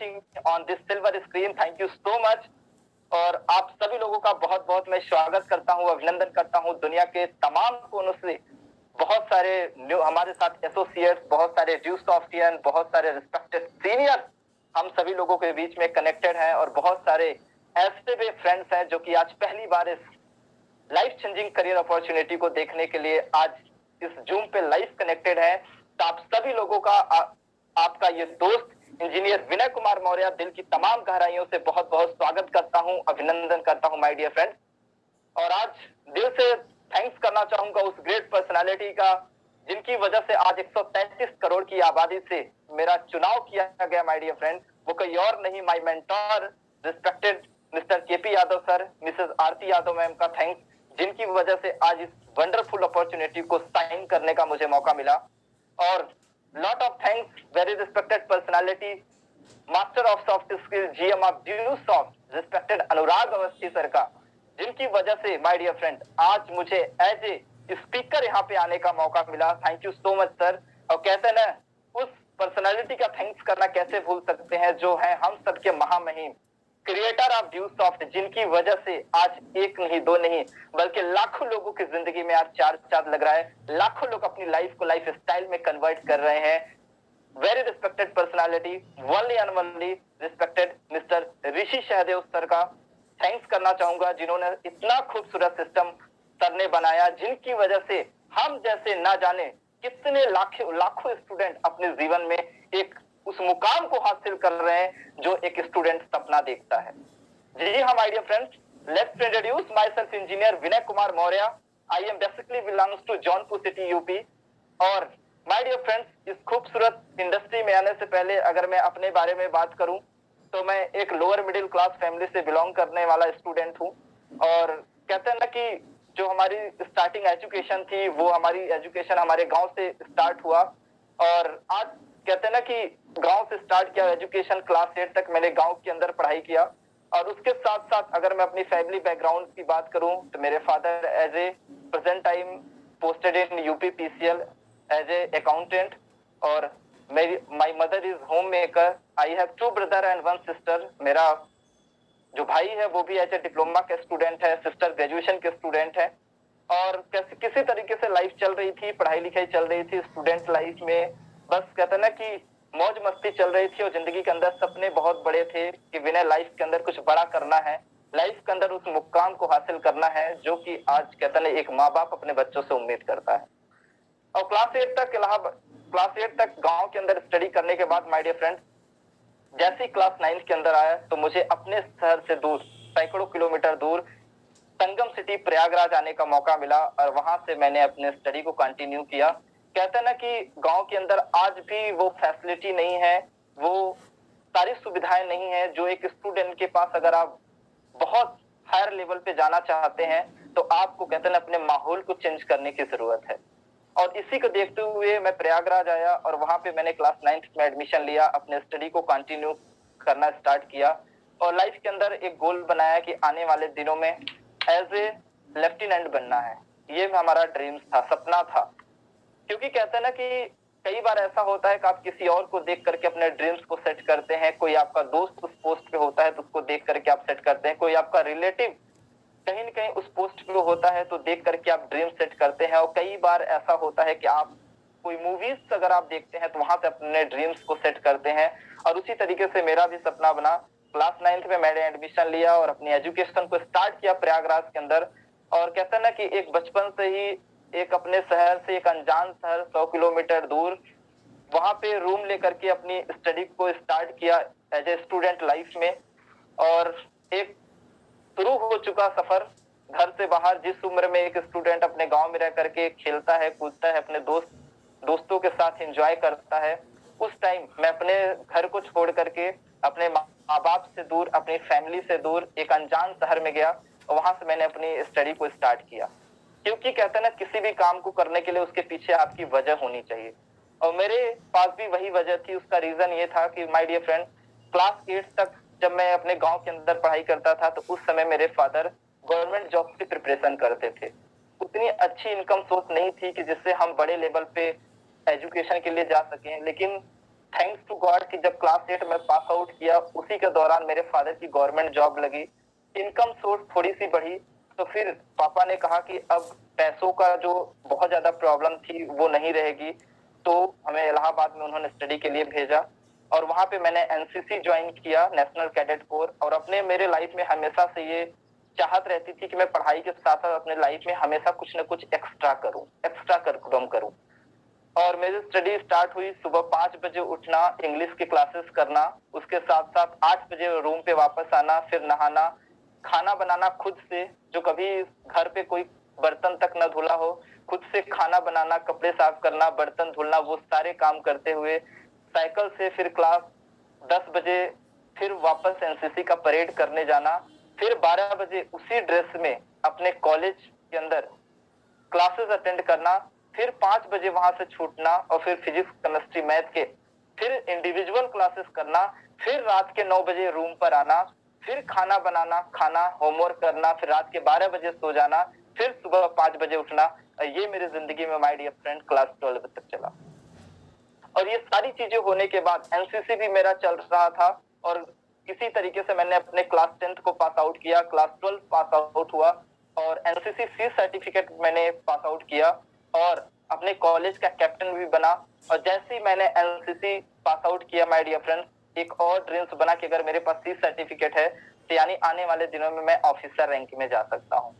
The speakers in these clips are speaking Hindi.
Watching on this silver screen, thank you so much. और आप सभी लोगों का बहुत बहुत मैं स्वागत करता हूं, अभिनंदन करता हूं। दुनिया के तमाम कोनों से बहुत सारे हमारे साथ एसोसिएट्स, बहुत सारे ड्यू सॉफ्टवेयर, बहुत सारे रिस्पेक्टेड सीनियर हम सभी लोगों के बीच में कनेक्टेड हैं, और बहुत सारे ऐसे भी फ्रेंड्स हैं जो कि आज पहली बार इस लाइफ चेंजिंग करियर अपॉर्चुनिटी को देखने के लिए आज इस जूम पे लाइव कनेक्टेड है। तो आप सभी लोगों का आपका ये दोस्त इंजीनियर विनय कुमार मौर्य दिल की तमाम गहराइयों से बहुत बहुत स्वागत करता हूं, अभिनंदन करता हूं माय डियर फ्रेंड्स। और आज दिल से थैंक्स करना चाहूंगा उस ग्रेट पर्सनालिटी का जिनकी वजह से आज 133 करोड़ की आबादी से मेरा चुनाव किया गया माय डियर फ्रेंड। वो कोई और नहीं, my mentor respected mister KP Yadav sir, Mrs Aarti Yadav ma'am का थैंक्स, जिनकी वजह से आज इस वंडरफुल अपॉर्चुनिटी को साइन करने का मुझे मौका मिला। और lot of thanks very respected personality, master of soft skill GM of due soft respected Anurag Awasthi sir का, जिनकी वजह से माय डियर फ्रेंड आज मुझे एज ए स्पीकर यहाँ पे आने का मौका मिला। Thank you so much sir. और कहते हैं ना, उस पर्सनालिटी का थैंक्स करना कैसे भूल सकते हैं जो है हम सबके महामहिम क्रिएटर ऑफ ड्यू सॉफ्ट, जिनकी वजह से आज एक नहीं दो नहीं बल्कि लाखों लोगों की जिंदगी में आज चार चांद लग रहा है। लाखों लोग अपनी लाइफ को लाइफ स्टाइल में कन्वर्ट कर रहे हैं। Very respected personality, only and only respected mister Rishi Sahdev sir का थैंक्स करना चाहूंगा, जिन्होंने इतना खूबसूरत सिस्टम सर ने बनाया, जिनकी वजह से हम जैसे ना जाने कितने लाखों स्टूडेंट अपने जीवन में एक उस मुकाम को हासिल कर रहे हैं जो एक स्टूडेंट सपना देखता है। जी हाँ my dear friends, let's introduce my self engineer Vinay Kumar Maurya. I am basically belongs to Jaunpur city UP. और माय डियर फ्रेंड्स, इस खूबसूरत इंडस्ट्री में आने से पहले अगर मैं अपने बारे में बात करूं तो मैं एक लोअर मिडिल क्लास फैमिली से बिलोंग करने वाला स्टूडेंट हूं। और कहते हैं ना कि जो हमारी स्टार्टिंग एजुकेशन थी वो हमारी एजुकेशन हमारे गांव से स्टार्ट हुआ। और आज कहते हैं ना कि गांव से स्टार्ट किया एजुकेशन, क्लास 8 तक मैंने गांव के अंदर पढ़ाई किया। और उसके साथ साथ अगर मैं अपनी फैमिली बैकग्राउंड की बात करूं तो मेरे father as a present time posted in UP PCL as a accountant, और my mother is home maker. I have 2 brother and 1 sister. मेरा जो भाई है वो भी एज ए डिप्लोमा के स्टूडेंट है, सिस्टर ग्रेजुएशन के स्टूडेंट है। और किसी तरीके से लाइफ चल रही थी, पढ़ाई लिखाई चल रही थी स्टूडेंट लाइफ में। बस कहते हैं ना कि मौज मस्ती चल रही थी, और जिंदगी के अंदर सपने बहुत बड़े थे कि विनय लाइफ के अंदर कुछ बड़ा करना है, लाइफ के अंदर उस मुकाम को हासिल करना है जो कि आज कहते हैं एक माँ बाप अपने बच्चों से उम्मीद करता है। और क्लास 8 तक गांव के अंदर स्टडी करने के बाद माय डियर फ्रेंड्स, जैसे ही क्लास 9 के अंदर आया तो मुझे अपने शहर से दूर, सैकड़ों किलोमीटर दूर संगम सिटी प्रयागराज आने का मौका मिला, और वहां से मैंने अपने स्टडी को कंटिन्यू किया। कहते हैं ना कि गांव के अंदर आज भी वो फैसिलिटी नहीं है, वो सारी सुविधाएं नहीं है जो एक स्टूडेंट के पास अगर आप बहुत हायर लेवल पे जाना चाहते हैं तो आपको कहते हैं अपने माहौल को चेंज करने की जरूरत है। और इसी को देखते हुए मैं प्रयागराज आया, और वहां पे मैंने क्लास 9 में एडमिशन लिया, अपने स्टडी को कंटिन्यू करना स्टार्ट किया। और लाइफ के अंदर एक गोल बनाया कि आने वाले दिनों में एज ए लेफ्टिनेंट बनना है। ये हमारा ड्रीम्स था, सपना था। क्योंकि कहते हैं ना कि कई बार ऐसा होता है कि आप किसी और को देख करके अपने ड्रीम्स को सेट करते हैं, कोई आपका दोस्त उस पोस्ट पे होता है तो उसको देख करके आप सेट करते हैं, कोई आपका रिलेटिव कहीं न कहीं उस पोस्ट पे होता है तो देख करके आप ड्रीम सेट करते हैं। और कई बार ऐसा होता है कि आप कोई मूवीज अगर आप देखते हैं तो वहां से अपने ड्रीम्स को सेट करते हैं। और उसी तरीके से मेरा भी सपना बना। क्लास 9 में मैंने एडमिशन लिया और अपनी एजुकेशन को स्टार्ट किया प्रयागराज के अंदर। और कहते हैं ना कि एक बचपन से ही एक अपने शहर से एक अनजान शहर 100 किलोमीटर दूर, वहां पे रूम लेकर के अपनी स्टडी को स्टार्ट किया एज ए स्टूडेंट लाइफ में। और एक शुरू हो चुका सफर घर से बाहर, जिस उम्र में एक स्टूडेंट अपने गांव में रह करके खेलता है, कूदता है, अपने दोस्तों के साथ एंजॉय करता है, उस टाइम मैं अपने घर को छोड़ करके अपने माँ बाप से दूर, अपनी फैमिली से दूर एक अनजान शहर में गया, और वहां से मैंने अपनी स्टडी को स्टार्ट किया। क्योंकि कहते हैं ना किसी भी काम को करने के लिए उसके पीछे आपकी वजह होनी चाहिए, और मेरे पास भी वही वजह थी। उसका रीजन ये था कि माय डियर फ्रेंड, क्लास 8 तक जब मैं अपने गांव के अंदर पढ़ाई करता था तो उस समय मेरे फादर गवर्नमेंट जॉब की प्रिपरेशन करते थे। उतनी अच्छी इनकम सोर्स नहीं थी कि जिससे हम बड़े लेवल पे एजुकेशन के लिए जा सकें, लेकिन थैंक्स टू गॉड कि जब क्लास 8 में पास आउट किया उसी के दौरान मेरे फादर की गवर्नमेंट जॉब लगी, इनकम सोर्स थोड़ी सी बढ़ी, तो फिर पापा ने कहा कि अब पैसों का जो बहुत ज्यादा प्रॉब्लम थी वो नहीं रहेगी, तो हमें इलाहाबाद में उन्होंने स्टडी के लिए भेजा और वहां पे मैंने एनसीसी ज्वाइन किया, नेशनल कैडेट कोर। और अपने मेरे लाइफ में हमेशा से ये चाहत रहती थी कि मैं पढ़ाई के साथ साथ अपने लाइफ में हमेशा कुछ न कुछ एक्स्ट्रा करूं, एक्स्ट्रा करिकुलम करूं। और मेरी स्टडी स्टार्ट हुई, सुबह 5 बजे उठना, इंग्लिश की क्लासेस करना, उसके साथ साथ 8 बजे रूम पे वापस आना, फिर नहाना, खाना बनाना खुद से, जो कभी घर पे कोई बर्तन तक न धुला हो, खुद से खाना बनाना, कपड़े साफ करना, बर्तन धुलना, वो सारे काम करते हुए साइकिल से फिर क्लास 10 बजे फिर वापस एनसीसी का परेड करने जाना, फिर 12 बजे उसी ड्रेस में अपने कॉलेज के अंदर क्लासेस अटेंड करना, फिर 5 बजे वहां से छूटना और फिर फिजिक्स केमिस्ट्री मैथ के फिर इंडिविजुअल क्लासेस करना, फिर रात के 9 बजे रूम पर आना, फिर खाना बनाना, खाना, होमवर्क करना, फिर रात के 12 बजे सो जाना, फिर सुबह 5 बजे उठना। ये मेरी जिंदगी में माय डियर फ्रेंड क्लास 12 तक चला। और ये सारी चीजें होने के बाद एनसीसी भी मेरा चल रहा था और किसी तरीके से मैंने अपने क्लास 10th को पास आउट किया, क्लास 12 पास आउट हुआ और एनसीसी सी सर्टिफिकेट मैंने पास आउट किया और अपने कॉलेज का कैप्टन भी बना। और जैसे ही मैंने एनसीसी पास आउट किया माय डियर फ्रेंड्स, एक और ड्रीम्स बना कि अगर मेरे पास सी सर्टिफिकेट है तो यानी आने वाले दिनों में मैं ऑफिसर रैंक में जा सकता हूँ।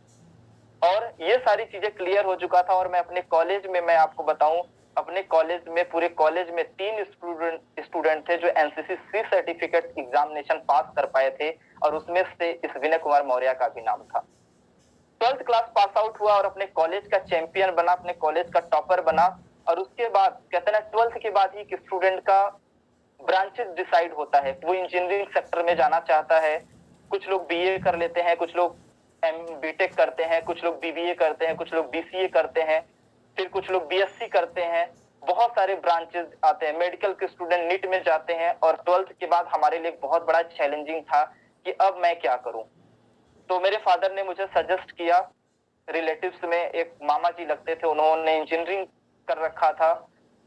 और ये सारी चीजें क्लियर हो चुका था और मैं अपने कॉलेज में, मैं आपको बताऊं, अपने कॉलेज में, पूरे कॉलेज में 3 स्टूडेंट थे जो NCC C certificate examination pass कर पाए थे और उसमें से इस विनय कुमार मौर्य का भी नाम था। 12th क्लास पास आउट हुआ और अपने कॉलेज का चैंपियन बना, अपने कॉलेज का टॉपर बना। और उसके बाद कहते हैं 12th के बाद ही एक स्टूडेंट का ब्रांचेस डिसाइड होता है, वो इंजीनियरिंग सेक्टर में जाना चाहता है। कुछ लोग बीए कर लेते हैं, कुछ लोग बीटेक करते हैं, कुछ लोग बीबीए करते हैं, कुछ लोग बीसीए करते हैं, फिर कुछ लोग बीएससी करते हैं। बहुत सारे ब्रांचेस आते हैं। मेडिकल के स्टूडेंट नीट में जाते हैं और 12th के बाद हमारे लिए बहुत बड़ा चैलेंजिंग था कि अब मैं क्या करूं। तो मेरे फादर ने मुझे सजेस्ट किया, रिलेटिव्स में एक मामा जी लगते थे, उन्होंने इंजीनियरिंग कर रखा था,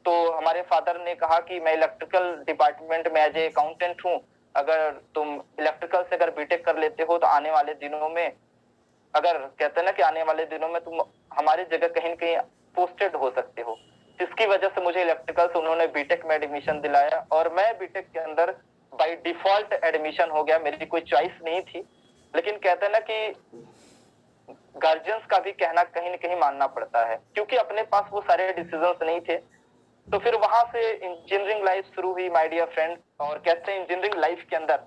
तो हमारे फादर ने कहा कि मैं इलेक्ट्रिकल डिपार्टमेंट में एज ए अकाउंटेंट हूँ, अगर तुम इलेक्ट्रिकल से अगर बीटेक कर लेते हो तो आने वाले दिनों में, अगर कहते हैं ना कि आने वाले दिनों में तुम हमारी जगह कहीं न कहीं पोस्टेड हो सकते हो। जिसकी वजह से मुझे इलेक्ट्रिकल से उन्होंने बीटेक में एडमिशन दिलाया और मैं बीटेक के अंदर बाय डिफॉल्ट एडमिशन हो गया, मेरी कोई चॉइस नहीं थी। लेकिन कहते हैं ना कि गार्जियंस का भी कहना कहीं न कहीं मानना पड़ता है, क्योंकि अपने पास वो सारे डिसीजंस नहीं थे। तो फिर वहां से इंजीनियरिंग लाइफ शुरू हुई माय डियर फ्रेंड। और कहते हैं इंजीनियरिंग लाइफ के अंदर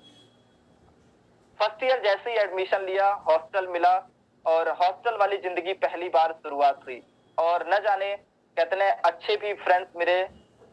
फर्स्ट ईयर जैसे ही एडमिशन लिया, हॉस्टल मिला और हॉस्टल वाली जिंदगी पहली बार शुरुआत हुई। और न जाने कहते हैं अच्छे भी फ्रेंड्स मिले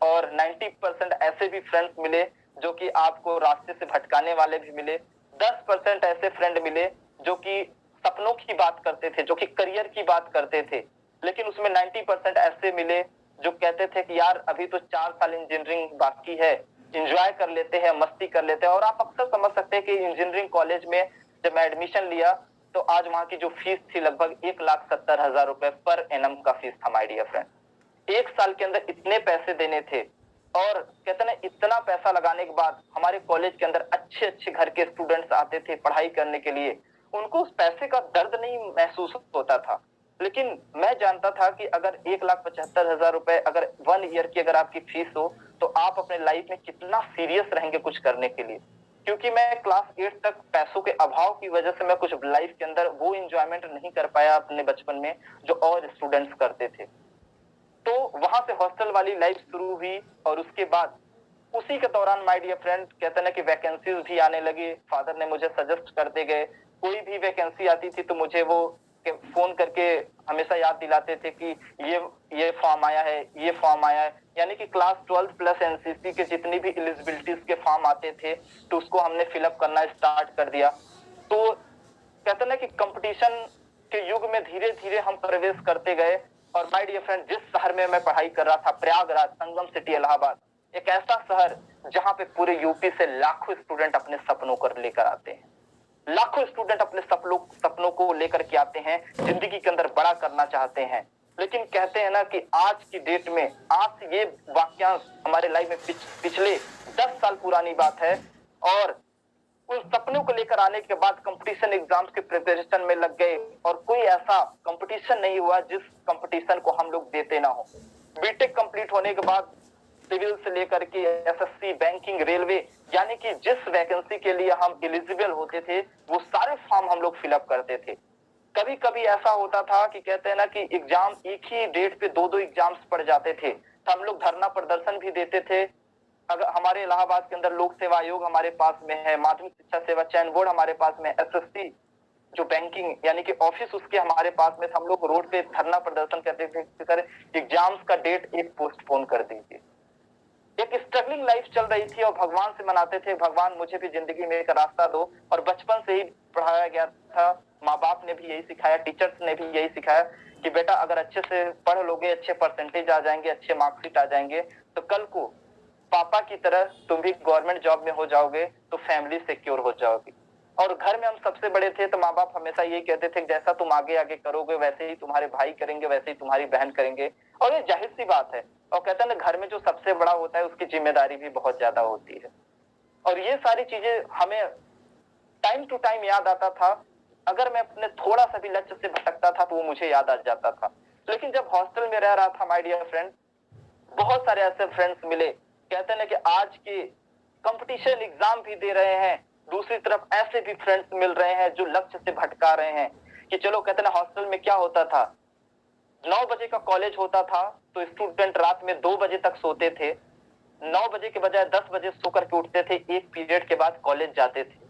और 90% ऐसे भी फ्रेंड्स मिले जो कि आपको रास्ते से भटकाने वाले भी मिले। 10% ऐसे फ्रेंड मिले जो कि सपनों की बात करते थे, जो कि करियर की बात करते थे। लेकिन उसमें 90% ऐसे मिले जो कहते थे कि यार अभी तो 4 साल इंजीनियरिंग बाकी है, एंजॉय कर लेते हैं, मस्ती कर लेते हैं। और आप अक्सर समझ सकते हैं कि इंजीनियरिंग कॉलेज में जब मैं एडमिशन लिया तो आज वहां की जो फीस थी लगभग 1,70,000 रुपए पर एनम का फीस था माय डियर फ्रेंड। 1 साल के अंदर इतने पैसे देने थे। और कहते हैं इतना पैसा लगाने के बाद हमारे कॉलेज के अंदर अच्छे अच्छे घर के स्टूडेंट्स आते थे पढ़ाई करने के लिए, उनको उस पैसे का दर्द नहीं महसूस होता था। लेकिन मैं जानता था कि अगर 1,75,000 रुपए अगर 1 ईयर की अगर आपकी फीस हो तो आप अपने लाइफ में कितना सीरियस रहेंगे कुछ करने के लिए। क्योंकि मैं क्लास 8 तक पैसों के अभाव की वजह से मैं कुछ लाइफ के अंदर वो एंजॉयमेंट नहीं कर पाया अपने बचपन में जो और स्टूडेंट्स करते थे। तो वहां से हॉस्टल वाली लाइफ शुरू हुई और उसके बाद उसी के दौरान माय डियर फ्रेंड कहते हैं कि वैकेंसीज भी आने लगी। फादर ने मुझे सजेस्ट करते गए, कोई भी वैकेंसी आती थी तो मुझे वो फोन करके हमेशा याद दिलाते थे कि ये फॉर्म आया है, ये फॉर्म आया है। यानी कि क्लास 12 प्लस एनसीसी के जितनी भी एलिजिबिलिटीज के फॉर्म आते थे तो उसको हमने फिलअप करना स्टार्ट कर दिया। तो कहते हैं ना कि कंपटीशन के युग में धीरे धीरे हम प्रवेश करते गए। और माय डियर फ्रेंड, जिस शहर में मैं पढ़ाई कर रहा था, प्रयागराज, संगम सिटी, इलाहाबाद, एक ऐसा शहर जहां पे पूरे यूपी से लाखों स्टूडेंट अपने सपनों को लेकर आते हैं। लाखों स्टूडेंट अपने सपनों को लेकर के आते हैं, जिंदगी के अंदर बड़ा करना चाहते हैं। लेकिन कहते हैं ना कि आज की डेट में, आज ये वाक्यांश हमारे लाइफ में पिछले 10 साल पुरानी बात है, और उन सपनों को लेकर आने के बाद कंपटीशन एग्जाम्स के प्रिपरेशन में लग गए, और कोई ऐसा कंपटीशन नहीं हुआ जिस कंपटीशन को हम लोग देते ना हो। बीटेक कंप्लीट होने के बाद सिविल से लेकर के एसएससी, बैंकिंग, रेलवे, यानी कि जिस वैकेंसी के लिए हम एलिजिबल होते थे वो सारे फॉर्म हम लोग फिलअप करते थे। कभी कभी ऐसा होता था कि कहते हैं ना कि एग्जाम एक ही डेट पे दो एग्जाम्स पड़ जाते थे, तो हम लोग धरना प्रदर्शन भी देते थे। अगर हमारे इलाहाबाद के अंदर लोक सेवा आयोग हमारे पास में है, माध्यमिक शिक्षा सेवा चयन बोर्ड हमारे पास में, एसएससी जो बैंकिंग यानी कि ऑफिस उसके हमारे पास में, हम लोग रोड पे धरना प्रदर्शन करते थे कि सर एग्जाम्स का डेट एक पोस्टपोन कर दीजिए। एक स्ट्रगलिंग लाइफ चल रही थी और भगवान से मनाते थे, भगवान मुझे भी जिंदगी में एक रास्ता दो। और बचपन से ही पढ़ाया गया था, माँ बाप ने भी यही सिखाया, टीचर्स ने भी यही सिखाया कि बेटा अगर अच्छे से पढ़ लोगे, अच्छे परसेंटेज आ जाएंगे, अच्छे मार्कशीट आ जाएंगे, तो कल को पापा की तरह तुम भी गवर्नमेंट जॉब में हो जाओगे, तो फैमिली सिक्योर हो जाओगी। और घर में हम सबसे बड़े थे तो माँ बाप हमेशा यही कहते थे जैसा तुम आगे आगे करोगे वैसे ही तुम्हारे भाई करेंगे, वैसे ही तुम्हारी बहन करेंगे। और ये जाहिर सी बात है, और कहते हैं ना घर में जो सबसे बड़ा होता है उसकी जिम्मेदारी भी बहुत ज्यादा होती है। और ये सारी चीजें हमें टाइम टू टाइम याद आता था। अगर मैं अपने थोड़ा सा भी लक्ष्य से भटकता था तो वो मुझे याद आ जाता था। लेकिन जब हॉस्टल में रह रहा था माय डियर फ्रेंड, बहुत सारे ऐसे फ्रेंड्स मिले, कहते हैं ना कि आज के कंपटीशन एग्जाम भी दे रहे हैं, दूसरी तरफ ऐसे भी फ्रेंड्स मिल रहे हैं जो लक्ष्य से भटका रहे हैं। कि चलो कहते हैं ना हॉस्टल में क्या होता था, 9 बजे का कॉलेज होता था तो स्टूडेंट रात में 2 बजे तक सोते थे, 9 बजे के बजाय 10 बजे सो करके उठते थे, एक पीरियड के बाद कॉलेज जाते थे।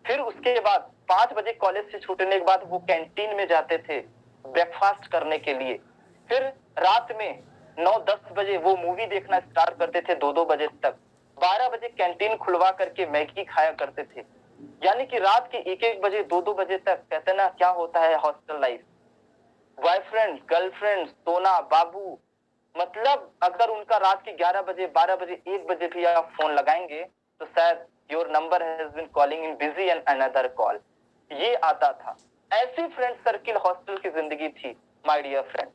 फिर उसके बाद 5 बजे कॉलेज से छूटने के बाद वो कैंटीन में जाते थे ब्रेकफास्ट करने के लिए। फिर रात में 9-10 बजे वो मूवी देखना स्टार्ट करते थे 2-2 बजे तक। 12 बजे कैंटीन खुलवा करके मैगी खाया करते थे। यानी कि रात के 1-1 बजे 2-2 बजे तक कहते ना क्या होता है हॉस्टल लाइफ। बॉयफ्रेंड, गर्लफ्रेंड, सोना, बाबू, मतलब अगर उनका रात के 11 बजे, 12 बजे, 1 बजे भी आप फोन लगाएंगे तो शायद your number has been calling in busy and another call, ये आता था। ऐसी फ्रेंड सर्किल हॉस्टल की जिंदगी थी माय डियर फ्रेंड।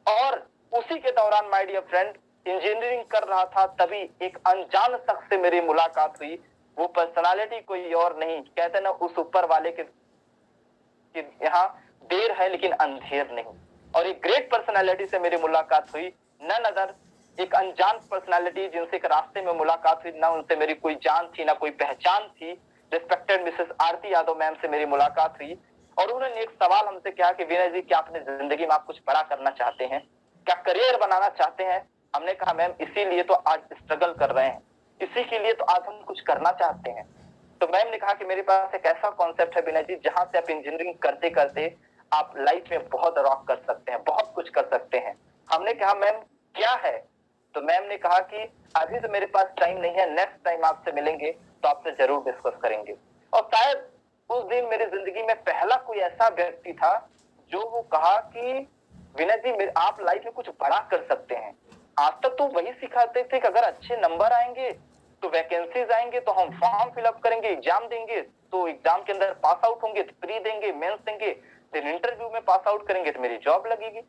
और उसी के दौरान माय डियर फ्रेंड इंजीनियरिंग कर रहा था, तभी एक अनजान शख्स से मेरी मुलाकात हुई। वो पर्सनालिटी कोई और नहीं, कहते ना उस ऊपर वाले के यहाँ देर है लेकिन अंधेर नहीं। और एक ग्रेट पर्सनालिटी से मेरी मुलाकात हुई, नन अदर एक अनजान पर्सनालिटी जिनसे एक रास्ते में मुलाकात हुई, ना उनसे मेरी कोई जान थी ना कोई पहचान थी। Respected Mrs Aarti Yadav ma'am से मेरी मुलाकात हुई और उन्होंने एक सवाल हमसे किया कि विनय जी क्या अपने जिंदगी में आप कुछ बड़ा करना चाहते हैं, क्या करियर बनाना चाहते हैं। हमने कहा मैम इसीलिए तो आज स्ट्रगल कर रहे हैं, इसी के लिए तो आज हम कुछ करना चाहते हैं। तो मैम ने कहा कि मेरे पास एक ऐसा कॉन्सेप्ट है विनय जी जहां से आप इंजीनियरिंग करते करते आप लाइफ में बहुत रॉक कर सकते हैं, बहुत कुछ कर सकते हैं। हमने कहा मैम क्या है, तो मैम ने कहा कि अभी तो मेरे पास टाइम नहीं है, नेक्स्ट टाइम आपसे मिलेंगे तो आपसे जरूर डिस्कस करेंगे। और शायद उस दिन मेरी जिंदगी में पहला कोई ऐसा व्यक्ति था जो वो कहा कि विनय जी आप लाइफ में कुछ बड़ा कर सकते हैं। आज तक तो वही सिखाते थे कि अगर अच्छे नंबर आएंगे तो वैकेंसीज आएंगे तो हम फॉर्म फिलअप करेंगे, एग्जाम देंगे तो एग्जाम के अंदर पास आउट होंगे तो प्री देंगे, मेंस देंगे, फिर इंटरव्यू में पास आउट करेंगे तो मेरी जॉब लगेगी।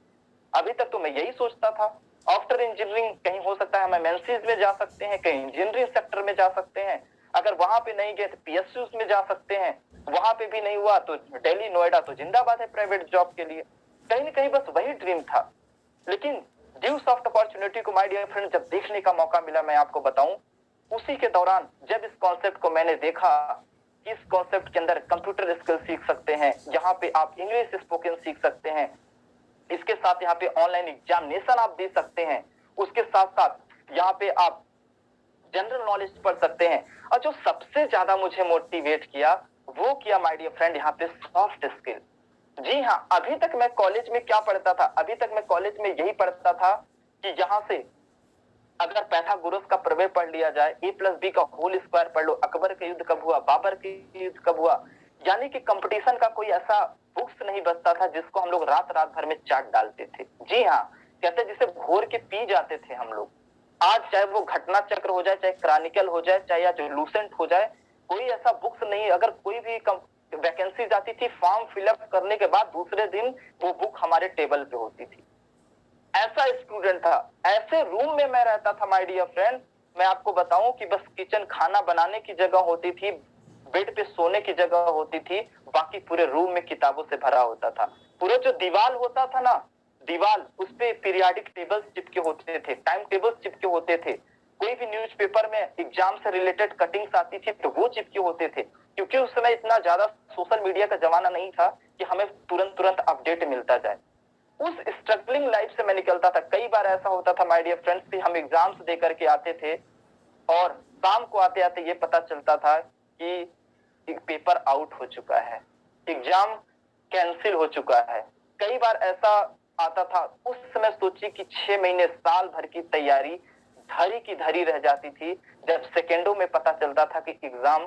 अभी तक तो मैं यही सोचता था। आफ्टर इंजीनियरिंग कहीं हो सकता है हम एमएनसीज में जा सकते हैं, कहीं इंजीनियरिंग सेक्टर में जा सकते हैं, अगर वहां पे नहीं गए तो पीएसयूज में जा सकते हैं, वहां पे भी नहीं हुआ तो दिल्ली, नोएडा तो जिंदाबाद है प्राइवेट जॉब के लिए। कहीं ना कहीं बस वही ड्रीम था। लेकिन ड्यू सॉफ्ट अपॉर्चुनिटी को माय डियर फ्रेंड जब देखने का मौका मिला, मैं आपको बताऊं, उसी के दौरान जब इस कॉन्सेप्ट को मैंने देखा, इस कॉन्सेप्ट के अंदर कंप्यूटर स्किल सीख सकते हैं, यहाँ पे आप इंग्लिश स्पोकन सीख सकते हैं, इसके साथ यहाँ पे ऑनलाइन एग्जामिनेशन आप दे सकते हैं, उसके साथ साथ यहाँ पे आप जनरल नॉलेज पढ़ सकते हैं। और जो सबसे ज्यादा मुझे मोटिवेट किया वो किया माय डियर फ्रेंड यहाँ पे सॉफ्ट स्किल। जी हाँ, अभी तक मैं कॉलेज में क्या पढ़ता था, अभी तक मैं कॉलेज में यही पढ़ता था कि यहाँ से अगर पैथागोरस का प्रमेय पढ़ लिया जाए, a+b का होल स्क्वायर पढ़ लो, अकबर का युद्ध कब हुआ, बाबर का युद्ध कब हुआ, यानी कि कंपटीशन का कोई ऐसा बुक्स नहीं बचता था जिसको हम लोग रात रात भर में चाट डालते थे। जी हाँ, कहते जिसे घोर के पी जाते थे हम लोग। आज चाहे वो घटना चक्र हो जाए, चाहे क्रॉनिकल हो जाए, चाहे या जो लूसेंट हो जाए, कोई ऐसा बुक्स नहीं। अगर कोई भी वैकेंसी आती थी, फॉर्म फिलअप करने के बाद दूसरे दिन वो बुक हमारे टेबल पे होती थी। ऐसा स्टूडेंट था, ऐसे रूम में मैं रहता था माय डियर फ्रेंड, मैं आपको बताऊं कि बस किचन खाना बनाने की जगह होती थी, बेड पे सोने की जगह होती थी, बाकी पूरे रूम में किताबों से भरा होता था। पूरा जो दीवार होता था ना, दीवार उस पे पीरियाडिक टेबल्स चिपके होते थे, टाइम टेबल्स चिपके होते थे, कोई भी न्यूज़पेपर में एग्जाम से रिलेटेड कटिंग्स आती थी तो वो चिपके होते थे, क्योंकि उस समय इतना ज्यादा सोशल मीडिया का जमाना नहीं था कि हमें तुरंत तुरंत अपडेट मिलता जाए। उस स्ट्रगलिंग लाइफ से मैं निकलता था। कई बार ऐसा होता था माय डियर फ्रेंड्स कि हम एग्जाम्स दे करके आते थे और शाम को आते आते ये पता चलता था कि एक पेपर आउट हो चुका है, एग्जाम कैंसिल हो चुका है। कई बार ऐसा आता था, उस समय सोचिए कि 6 महीने साल भर की तैयारी धरी की धरी रह जाती थी जब सेकेंडों में पता चलता था कि एग्जाम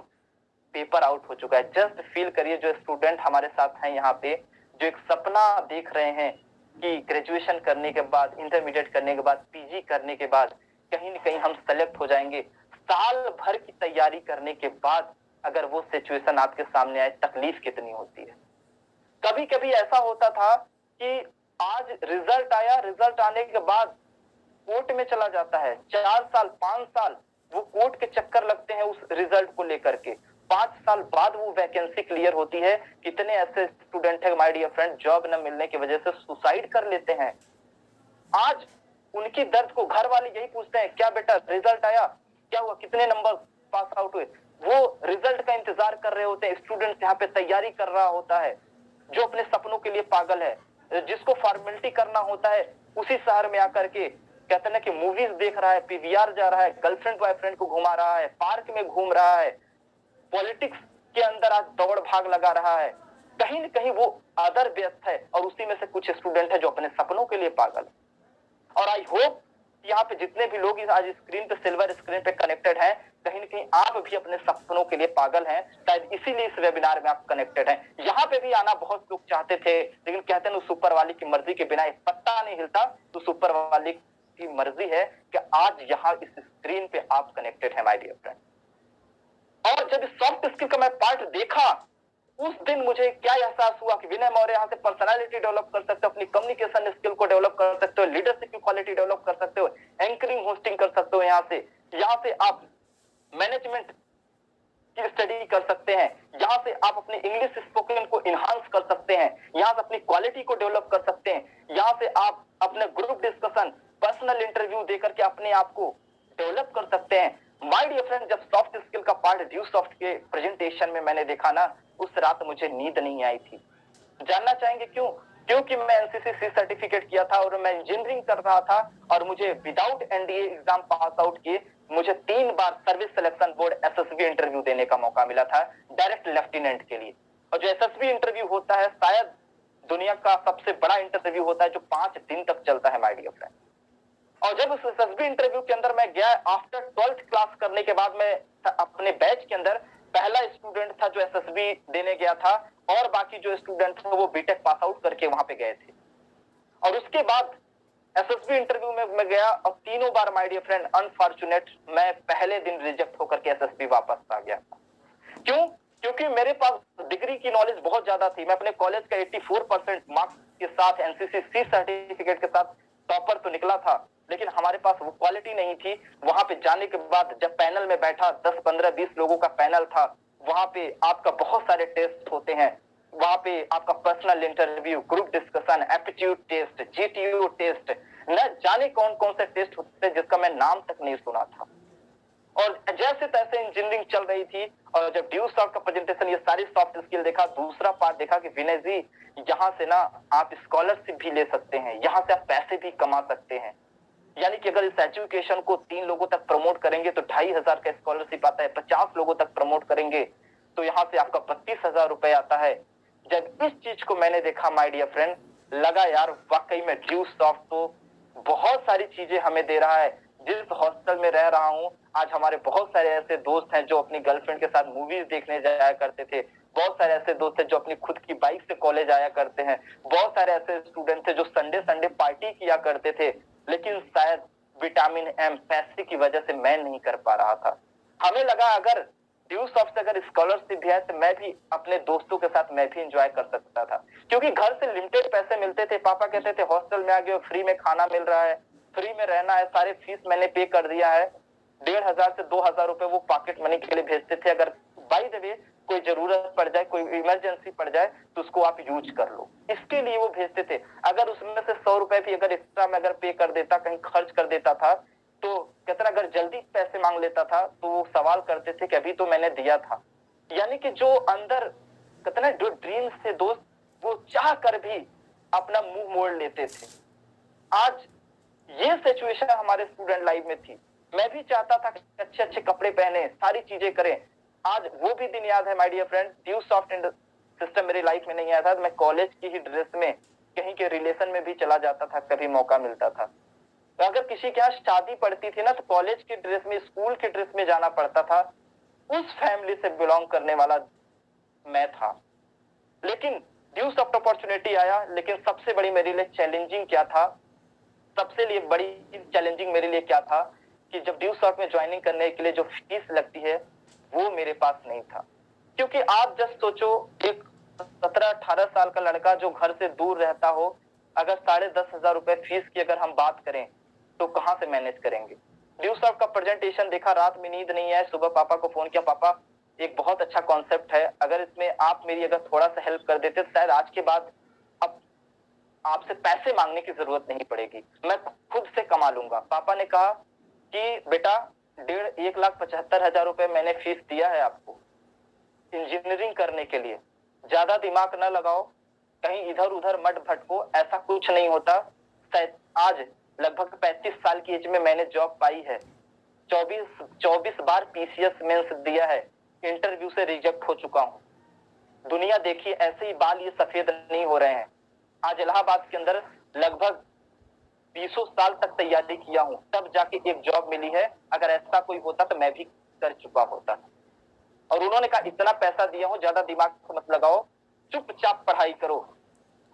पेपर आउट हो चुका है। जस्ट फील करिए, जो स्टूडेंट हमारे साथ हैं यहाँ पे, जो एक सपना देख रहे हैं कि ग्रेजुएशन करने के बाद, इंटरमीडिएट करने के बाद, पीजी करने के बाद कहीं न कहीं हम सेलेक्ट हो जाएंगे, साल भर की तैयारी करने के बाद अगर वो सिचुएशन आपके सामने आए, तकलीफ कितनी होती है। कभी कभी ऐसा होता था कि आज रिजल्ट आया, रिजल्ट आने के बाद कोर्ट में चला जाता है, 4 साल 5 साल वो कोर्ट के चक्कर लगते हैं उस रिजल्ट को लेकर के, 5 साल बाद वो वैकेंसी क्लियर होती है। कितने ऐसे स्टूडेंट है माय डियर फ्रेंड, जॉब न मिलने की वजह से सुसाइड कर लेते हैं। आज उनकी दर्द को घर वाले यही पूछते हैं, क्या बेटा रिजल्ट आया, क्या हुआ, कितने नंबर पास आउट हुए। वो रिजल्ट का इंतजार कर रहे होते हैं। स्टूडेंट यहाँ पे तैयारी कर रहा होता है, जो अपने सपनों के लिए पागल है, जिसको फॉर्मेलिटी करना होता है उसी शहर में आकर के कहते ना कि मूवीज देख रहा है, पीवीआर जा रहा है, गर्लफ्रेंड बॉयफ्रेंड को घुमा रहा है, पार्क में घूम रहा है, पॉलिटिक्स के अंदर आज दौड़ भाग लगा रहा है। कहीं न कहीं वो अदर व्यस्त है और उसी में से कुछ स्टूडेंट है जो अपने सपनों के लिए पागल है। और आई होप यहाँ पे जितने भी लोग आज स्क्रीन पे, सिल्वर स्क्रीन पे कनेक्टेड हैं, कहीं न कहीं आप भी अपने सपनों के लिए पागल हैं। शायद इसीलिए इस वेबिनार में आप कनेक्टेड हैं। यहाँ पे भी आना बहुत लोग चाहते थे, लेकिन कहते हैं सुपर वाली की मर्जी के बिना एक पत्ता नहीं हिलता। तो सुपर वाली की मर्जी है कि आज यहाँ इस स्क्रीन पे आप कनेक्टेड हैं माय डियर फ्रेंड। और जब सॉफ्ट स्किल का मैं पार्ट देखा, उस दिन मुझे क्या एहसास हुआ कि विनय मौर्य यहाँ से पर्सनालिटी डेवलप कर सकते हो, अपनी कम्युनिकेशन स्किल को डेवलप कर सकते हो, लीडरशिप की क्वालिटी डेवलप कर सकते हो, एंकरिंग होस्टिंग कर सकते हो। यहाँ से आप मैनेजमेंट की स्टडी कर सकते हैं, यहाँ से आप अपने इंग्लिश स्पोकन को इनहांस कर सकते हैं, यहाँ से अपनी क्वालिटी को डेवलप कर सकते हैं, यहाँ से आप अपने ग्रुप डिस्कशन, पर्सनल इंटरव्यू देकर के अपने आप को डेवलप कर सकते हैं। माय डियर फ्रेंड, जब सॉफ्ट स्किल का पार्ट ड्यू सॉफ्ट के प्रेजेंटेशन में मैंने देखा ना, उस रात मुझे नींद नहीं आई थी। जानना चाहेंगे क्यों? क्योंकि मैं एनसीसी सर्टिफिकेट किया था और मैं इंजीनियरिंग कर रहा था और मुझे without NDA exam pass out किए मुझे 3 बार service selection board SSB interview देने का मौका मिला था, डायरेक्ट लेफ्टिनेंट के लिए। और जो एसएसबी इंटरव्यू होता है, शायद दुनिया का सबसे बड़ा इंटरव्यू होता है जो 5 दिन तक चलता है माय डियर फ्रेंड। और जब उस एसएसबी इंटरव्यू के अंदर मैं गया, आफ्टर 12th क्लास करने के बाद मैं अपने बैच के अंदर पहला स्टूडेंट था जो एसएसबी देने गया था, और बाकी जो स्टूडेंट थे वो बीटेक पास आउट करके वहां पे गए थे। और उसके बाद एसएसबी इंटरव्यू में मैं गया और तीनों बार माय डियर फ्रेंड अनफॉर्चुनेट मैं पहले दिन रिजेक्ट होकर के एसएसबी वापस आ गया। क्यों? क्योंकि मेरे पास डिग्री की नॉलेज बहुत ज्यादा थी। मैं अपने कॉलेज का 84% मार्क्स के साथ एनसीसी सी सर्टिफिकेट के साथ टॉपर तो निकला था, लेकिन हमारे पास वो क्वालिटी नहीं थी। वहां पे जाने के बाद जब पैनल में बैठा, 10 15 20 लोगों का पैनल था, वहां पे आपका बहुत सारे टेस्ट होते हैं। वहां पे आपका personal interview, group discussion, aptitude test, GTU test, न जाने कौन कौन से टेस्ट होते हैं जिसका मैं नाम तक नहीं सुना था। और जैसे तैसे इंजीनियरिंग चल रही थी। और जब ड्यू सॉफ्ट का प्रेजेंटेशन, ये सारी सॉफ्ट स्किल देखा, दूसरा पार्ट देखा कि विनय जी यहाँ से ना आप स्कॉलरशिप भी ले सकते हैं, यहाँ से आप पैसे भी कमा सकते हैं। यानी कि अगर इस एजुकेशन को 3 लोगों तक प्रमोट करेंगे तो 2500 का स्कॉलरशिप आता है, 50 लोगों तक प्रमोट करेंगे तो यहाँ से आपका 32,000 रुपए आता है। जब इस चीज को मैंने देखा माय डियर फ्रेंड, लगा यार वाकई में ड्यू सॉफ्ट तो बहुत सारी चीजें हमें दे रहा है। जिस हॉस्टल में रह रहा हूँ, आज हमारे बहुत सारे ऐसे दोस्त हैं जो अपनी गर्लफ्रेंड के साथ मूवीज देखने जाया करते थे, बहुत सारे ऐसे दोस्त हैं जो अपनी खुद की बाइक से कॉलेज आया करते हैं, बहुत सारे ऐसे स्टूडेंट थे जो संडे संडे पार्टी किया करते थे, लेकिन शायद विटामिन एम पैसे की वजह से मैं नहीं कर पा रहा था। हमें लगा अगर ड्यू सॉफ्ट से अगर स्कॉलरशिप भी है तो मैं भी अपने दोस्तों के साथ मैं भी एंजॉय कर सकता था, क्योंकि घर से लिमिटेड पैसे मिलते थे। पापा कहते थे हॉस्टल में आ गए, फ्री में खाना मिल रहा है, फ्री में रहना है, सारे फीस मैंने पे कर दिया है। 1,500 से 2,000 रुपए वो पॉकेट मनी के लिए भेजते थे, अगर बाय द वे कोई जरूरत पड़ जाए, कोई इमरजेंसी पड़ जाए तो उसको आप यूज कर लो, इसके लिए वो भेजते थे। अगर उसमें से 100 रुपए भी अगर एक्स्ट्रा में अगर पे कर देता, कहीं खर्च कर देता था, तो कहता अगर जल्दी पैसे मांग लेता था तो वो सवाल करते थे कि अभी तो मैंने दिया था। यानी कि जो अंदर कहते ना जो ड्रीम्स थे दोस्त, वो चाह कर भी अपना मुंह मोड़ लेते थे। आज ये सिचुएशन हमारे स्टूडेंट लाइफ में थी। मैं भी चाहता था कि अच्छे अच्छे कपड़े पहने, सारी चीजें करें। आज वो भी दिन याद है my dear friend, due soft system मेरी लाइफ में नहीं आया था, मैं कॉलेज की ही ड्रेस में कहीं के रिलेशन में भी चला जाता था, कभी मौका मिलता था। तो अगर किसी के यहाँ शादी पड़ती थी ना, तो कॉलेज की ड्रेस में, स्कूल की ड्रेस में जाना पड़ता था। उस फैमिली से बिलोंग करने वाला मैं था। लेकिन ड्यू सॉफ्ट अपॉर्चुनिटी आया, लेकिन सबसे बड़ी मेरे लिए चैलेंजिंग क्या था, सबसे लिए बड़ी चैलेंजिंग मेरे लिए क्या था कि जब ड्यू सॉफ्ट में ज्वाइनिंग करने के लिए जो फीस लगती है वो मेरे पास नहीं था। क्योंकि आप जस्ट सोचो, एक 17-18 साल का लड़का जो घर से दूर रहता हो, अगर 10,500 रुपए फीस की अगर हम बात करें तो कहां से मैनेज करेंगे। ड्यू सॉफ्ट का प्रेजेंटेशन देखा, रात में नींद नहीं है, सुबह पापा को फोन किया, पापा एक बहुत अच्छा कॉन्सेप्ट है, अगर इसमें आप मेरी अगर थोड़ा सा हेल्प कर देते तो शायद आज के बाद अब आपसे पैसे मांगने की जरूरत नहीं पड़ेगी, मैं खुद से कमा लूंगा। पापा ने कहा कि बेटा 1,75,000 रुपए मैंने फीस दिया है आपको इंजीनियरिंग करने के लिए, ज्यादा दिमाग न लगाओ, कहीं इधर उधर मत भटको, ऐसा कुछ नहीं होता। आज लगभग 35 साल की एज में मैंने जॉब पाई है, 24 बार पीसीएस मेंस दिया है, इंटरव्यू से रिजेक्ट हो चुका हूं। दुनिया देखिए, ऐसे ही बाल ये सफेद नहीं हो रहे हैं। आज इलाहाबाद के अंदर लगभग 20 साल तक तैयारी किया हूं, तब जाके एक जॉब मिली है। अगर ऐसा कोई होता तो मैं भी कर चुका होता। और उन्होंने कहा इतना पैसा दिया हूं, ज्यादा दिमाग मत लगाओ, चुपचाप पढ़ाई करो,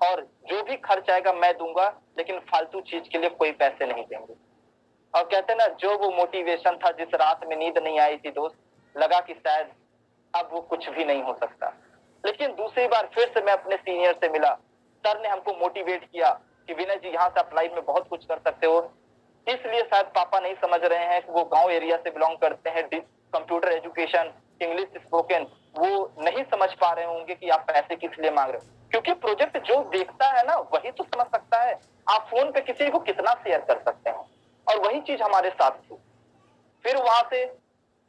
और जो भी खर्च आएगा मैं दूंगा, लेकिन फालतू चीज के लिए कोई पैसे नहीं देंगे। और कहते ना, जो वो मोटिवेशन था, जिस रात में नींद नहीं आई थी दोस्त, लगा कि शायद अब वो कुछ भी नहीं हो सकता। लेकिन दूसरी बार फिर से मैं अपने सीनियर से मिला, सर ने हमको मोटिवेट किया कि विनय जी यहाँ से आप लाइफ में बहुत कुछ कर सकते हो। इसलिए शायद पापा नहीं समझ रहे हैं कि वो गांव एरिया से बिलोंग करते हैं, कंप्यूटर एजुकेशन, इंग्लिश स्पोकन, वो नहीं समझ पा रहे होंगे कि आप पैसे किस लिए मांग रहे हो। क्योंकि प्रोजेक्ट जो देखता है ना वही तो समझ सकता है, आप फोन पे किसी को कितना शेयर कर सकते हैं। और वही चीज हमारे साथ थी। फिर वहां से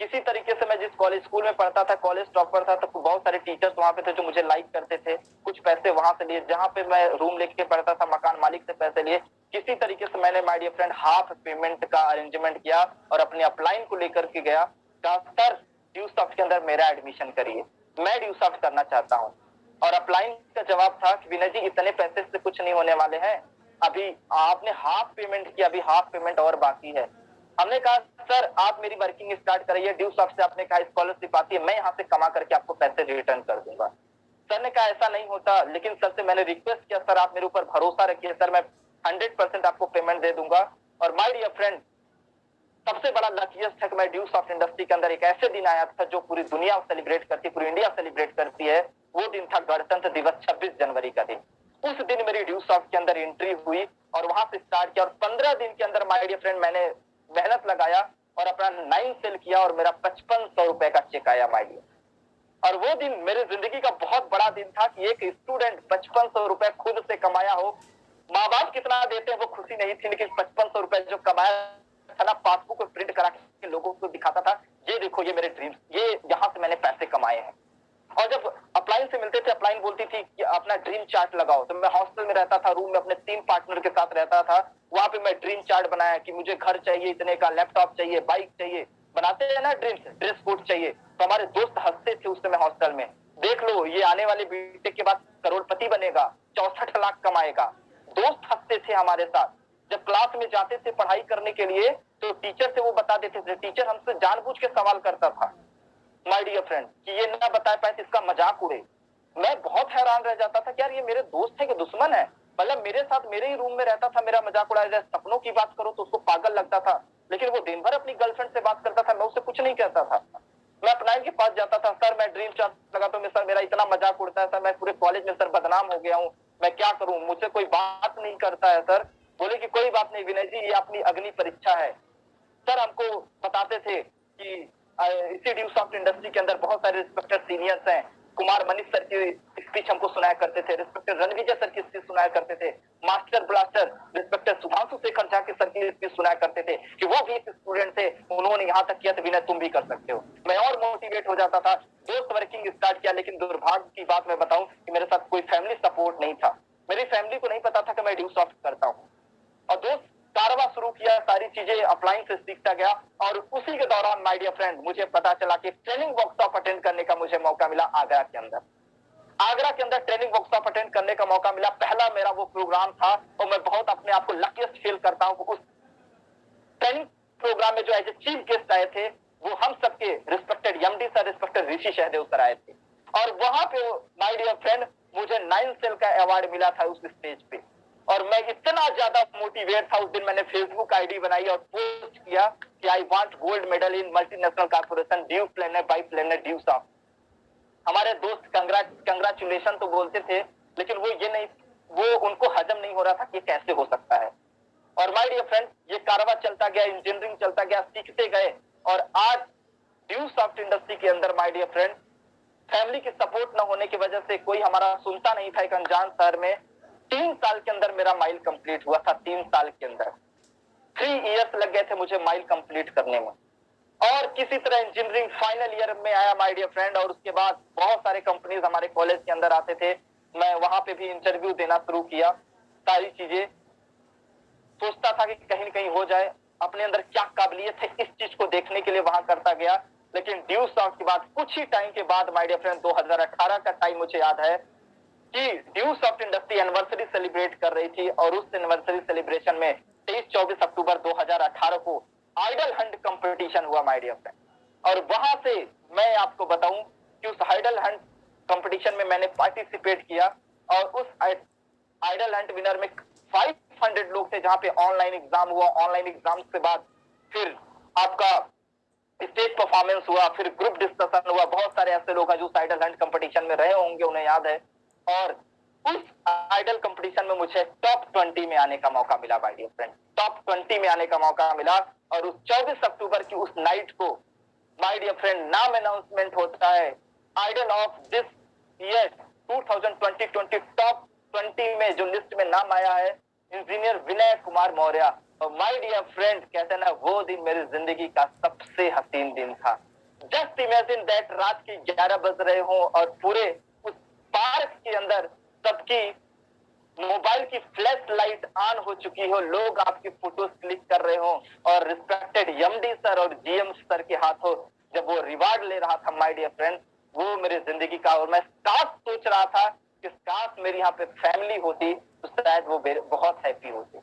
किसी तरीके से मैं जिस कॉलेज स्कूल में पढ़ता था, कॉलेज टॉपर था, तो बहुत सारे टीचर्स वहां पे थे जो मुझे लाइक करते थे, कुछ पैसे वहां से लिए। जहां पे मैं रूम लेके पढ़ता था, मकान मालिक से पैसे लिए। किसी तरीके से मैंने my dear friend half payment का अरेंजमेंट किया और अपने अपलाइन को लेकर के गया, कहा सर ड्यू सॉफ्ट के अंदर मेरा एडमिशन करिए, मैं ड्यू सॉफ्ट करना चाहता हूँ। और अपलाइन का जवाब था कि विनय जी इतने पैसे से कुछ नहीं होने वाले हैं, अभी आपने हाफ पेमेंट किया, अभी हाफ पेमेंट और बाकी है। हमने कहा सर आप मेरी वर्किंग स्टार्ट कराइए, ड्यू सॉफ्ट से आपने कहा स्कॉलरशिप आती है, मैं यहाँ से कमा करके आपको पैसे रिटर्न कर दूंगा। सर ने कहा ऐसा नहीं होता, लेकिन सर से मैंने रिक्वेस्ट किया, सर आप मेरे ऊपर भरोसा रखिए, सर मैं 100% आपको पेमेंट दे दूंगा। और माय डियर फ्रेंड, सबसे बड़ा लकीएस्ट है कि मैं ड्यू सॉफ्ट इंडस्ट्री के अंदर एक ऐसे दिन आया था जो पूरी दुनिया सेलिब्रेट करती, पूरी इंडिया सेलिब्रेट करती है। वो दिन था गणतंत्र दिवस 26 जनवरी का दिन। उस दिन मेरी ड्यू सॉफ्ट के अंदर एंट्री हुई और वहां से स्टार्ट किया, और 15 दिन के अंदर माय डियर फ्रेंड मैंने मेहनत लगाया और अपना 9 सेल किया और मेरा 5500 रुपए का चेक आया माय डियर। और वो दिन मेरी जिंदगी का बहुत बड़ा दिन था कि एक स्टूडेंट 5500 रुपए खुद से कमाया हो। माँ बाप कितना देते हैं वो खुशी नहीं थी, लेकिन 5500 रुपए जो कमाया था ना, पासबुक को प्रिंट करा के लोगों को दिखाता था, ये देखो ये मेरे ड्रीम्स, ये यहाँ से मैंने पैसे कमाए हैं। और जब अपलाइन से मिलते थे, अपलाइन बोलती थी कि अपना ड्रीम चार्ट लगाओ, तो मैं हॉस्टल में रहता था, रूम में अपने 3 पार्टनर के साथ रहता था। वहां पे मैं ड्रीम चार्ट बनाया कि मुझे घर चाहिए इतने का, लैपटॉप चाहिए, बाइक चाहिए, बनाते हैं ना ड्रीम्स, ड्रेस कोड चाहिए। तो हमारे दोस्त हंसते थे उस समय हॉस्टल में, देख लो ये आने वाले बीटेक के बाद करोड़पति बनेगा, 64 लाख कमाएगा। दोस्त हंसते थे हमारे साथ। जब क्लास में जाते थे पढ़ाई करने के लिए, तो टीचर से वो बता देते थे, टीचर हमसे जानबूझ के सवाल करता था माय डियर फ्रेंड कि ये ना बता पाए तो इसका मजाक उड़े। मैं बहुत हैरान रह जाता था कि यार ये मेरे दोस्त है कि दुश्मन है। मतलब मेरे साथ मेरे ही रूम में रहता था, मेरा मजाक उड़ाया जाए। सपनों की बात करो तो उसको पागल लगता था, लेकिन वो दिन भर अपनी गर्लफ्रेंड से बात करता था, मैं उससे कुछ नहीं कहता था। मैं अपना के पास जाता था, सर मैं ड्रीम चार्ट लगा तो सर मेरा इतना मजाक उड़ता है सर, मैं पूरे कॉलेज में सर बदनाम हो गया हूँ, मैं क्या करूं, मुझसे कोई बात नहीं करता है सर। बोले कि कोई बात नहीं विनय जी, ये अपनी अग्नि परीक्षा है। सर हमको बताते थे कि इसी ड्यूसॉफ्ट इंडस्ट्री के अंदर बहुत सारे रिस्पेक्टेड सीनियर्स हैं। कुमार मनीष सर की स्पीच हमको सुनाया करते थे, रिस्पेक्टेड रणविजय सर की स्पीच सुनाया करते थे, master blaster respected Sudhanshu Shekhar Jha के सर की स्पीच सुनाया करते थे कि वो भी एक स्टूडेंट थे, उन्होंने यहाँ तक किया तो विनय तुम भी कर सकते हो। मैं और मोटिवेट हो जाता था, दोस्त वर्किंग स्टार्ट किया। लेकिन दुर्भाग्य की बात मैं बताऊं कि मेरे साथ कोई फैमिली सपोर्ट नहीं था, मेरी फैमिली को नहीं पता था कि मैं ड्यूसॉफ्ट करता हूँ। और दोस्त कारवा शुरू किया, सारी चीजें अपलाइन से सीखता गया। और उसी के दौरान माय डियर फ्रेंड मुझे पता चला कि ट्रेनिंग वर्कशॉप अटेंड करने का मुझे मौका मिला आगरा के अंदर। आगरा के अंदर ट्रेनिंग वर्कशॉप अटेंड करने का मौका मिला, पहला मेरा वो प्रोग्राम था और मैं बहुत अपने आप को लकीस्ट फील करता हूँ। उस ट्रेनिंग प्रोग्राम में जो एज ए चीफ गेस्ट आए थे वो हम सबके रिस्पेक्टेड एमडी सर, रिस्पेक्टेड ऋषि सहदेव सर आए थे। और वहां पे माय डियर फ्रेंड मुझे 9 सेल का अवार्ड मिला था उस स्टेज पे। और मैं इतना ज्यादा मोटिवेट था उस दिन, मैंने फेसबुक आईडी बनाई और पोस्ट किया कि I want gold medal in multinational corporation due planet by planet Dusoft. हमारे दोस्त कंग्रेचुलेशन तो बोलते थे, लेकिन वो उनको हजम नहीं हो रहा था कि कैसे हो सकता है। और माय डियर फ्रेंड ये कारवा चलता गया, इंजीनियरिंग चलता गया, सीखते गए। और आज ड्यूसॉफ्ट इंडस्ट्री के अंदर माय डियर फ्रेंड फैमिली की सपोर्ट न होने की वजह से कोई हमारा सुनता नहीं था। एक अनजान शहर में 3 साल के अंदर मेरा माइल कंप्लीट हुआ था। 3 साल के अंदर 3 इयर्स लग गए थे मुझे माइल कंप्लीट करने में। और किसी तरह इंजीनियरिंग फाइनल ईयर में आया माय डियर फ्रेंड। और उसके बाद बहुत सारे कंपनीज हमारे कॉलेज के अंदर आते थे, मैं वहां पे भी इंटरव्यू देना शुरू किया। सारी चीजें सोचता था कि कहीं न कहीं हो जाए, अपने अंदर क्या काबिलियत है इस चीज को देखने के लिए वहां करता गया। लेकिन ड्यूसॉफ्ट के बाद कुछ ही टाइम के बाद माय डियर फ्रेंड 2018 का टाइम मुझे याद है कि ड्यूसॉफ्ट इंडस्ट्री एनिवर्सरी सेलिब्रेट कर रही थी। और उस एनिवर्सरी सेलिब्रेशन में 23-24 अक्टूबर 2018 को आइडल हंट कंपटीशन हुआ माय डियर फ्रेंड। और वहां से मैं आपको बताऊं कि उस आइडल हंट कंपटीशन में मैंने पार्टिसिपेट किया। और उस आइडल हंट विनर में 500 लोग थे, जहां पे ऑनलाइन एग्जाम हुआ। ऑनलाइन एग्जाम के बाद फिर आपका स्टेज परफॉर्मेंस हुआ, फिर ग्रुप डिस्कशन हुआ। बहुत सारे ऐसे लोग हैं जो आइडल हंट कंपटीशन में रहे होंगे, उन्हें याद है। और उस आइडल कंपटीशन में मुझे टॉप 20 में आने का मौका मिला माय डियर फ्रेंड, टॉप 20 में आने का मौका मिला। और उस 24 अक्टूबर की उस नाइट को माय डियर फ्रेंड नाम अनाउंसमेंट होता है, idol of this year 2020 top 20 में जो लिस्ट में नाम आया है इंजीनियर विनय कुमार मौर्य। और माय डियर फ्रेंड कहते हैं ना, वो दिन मेरी जिंदगी का सबसे हसीन दिन था। जस्ट इमेजिन दैट, रात के 11 बज रहे हो और पूरे उस पार्क के अंदर सबकी मोबाइल की फ्लैश लाइट ऑन हो चुकी हो, लोग आपकी फोटोज क्लिक कर रहे हो। और रिस्पेक्टेड एमडी सर और जीएम सर के हाथों जब वो रिवार्ड ले रहा था माय डियर फ्रेंड, वो मेरी जिंदगी का। और मैं काश सोच रहा था कि काश मेरी यहाँ पे फैमिली होती तो शायद वो बहुत हैप्पी होती।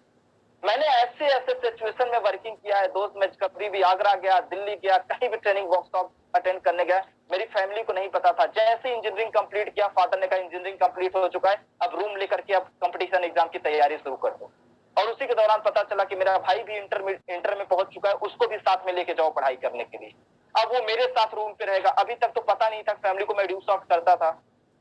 मैंने ऐसे ऐसे सिचुएशन में वर्किंग किया है दोस्त। मैं कभी भी आगरा गया, दिल्ली गया, कहीं भी ट्रेनिंग वर्कशॉप अटेंड करने गया, मेरी फैमिली को नहीं पता था। जैसे इंजीनियरिंग कंप्लीट किया, फादर ने कहा इंजीनियरिंग कंप्लीट हो चुका है, अब रूम लेकर के अब कंपटीशन एग्जाम की तैयारी शुरू कर दो। और उसी के दौरान पता चला कि मेरा भाई भी इंटर में पहुंच चुका है, उसको भी साथ में लेके जाओ पढ़ाई करने के लिए। अब वो मेरे साथ रूम पे रहेगा। अभी तक तो पता नहीं था फैमिली को मैं ड्यूसॉफ्ट करता था।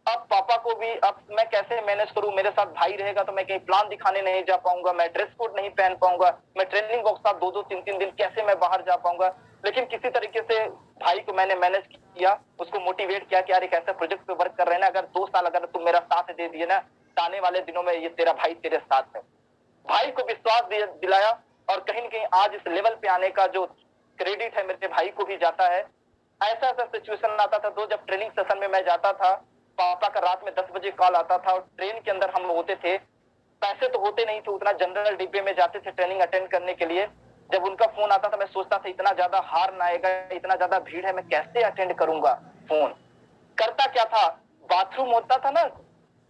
अब पापा को भी अब मैं कैसे मैनेज करूं, मेरे साथ भाई रहेगा तो मैं कहीं प्लान दिखाने नहीं जा पाऊंगा, मैं ड्रेस कोड नहीं पहन पाऊंगा, मैं ट्रेनिंग वर्कशॉप 2-2, 3-3 दिन कैसे मैं बाहर जा पाऊंगा। लेकिन किसी तरीके से भाई को मैंने मैनेज किया, उसको मोटिवेट किया कि यार एक ऐसे प्रोजेक्ट पे वर्क कर रहे हैं ना, अगर 2 साल अगर तुम मेरा साथ दे दिए ना, तो आने वाले दिनों में ये तेरा भाई तेरे साथ है। भाई को विश्वास दिलाया। और कहीं न कहीं आज इस लेवल पे आने का जो क्रेडिट है मेरे भाई को भी जाता है। ऐसा ऐसा सिचुएशन आता था तो जब ट्रेनिंग सेशन में मैं जाता था, पापा का रात में 10 बजे कॉल आता था और ट्रेन के अंदर हम होते थे, पैसे तो होते नहीं थे उतना, जनरल डिब्बे में जाते थे ट्रेनिंग अटेंड करने के लिए। जब उनका फोन आता था मैं सोचता था इतना ज्यादा हार ना आएगा, इतना ज्यादा भीड़ है, मैं कैसे अटेंड करूंगा। फोन करता क्या था, बाथरूम होता था ना,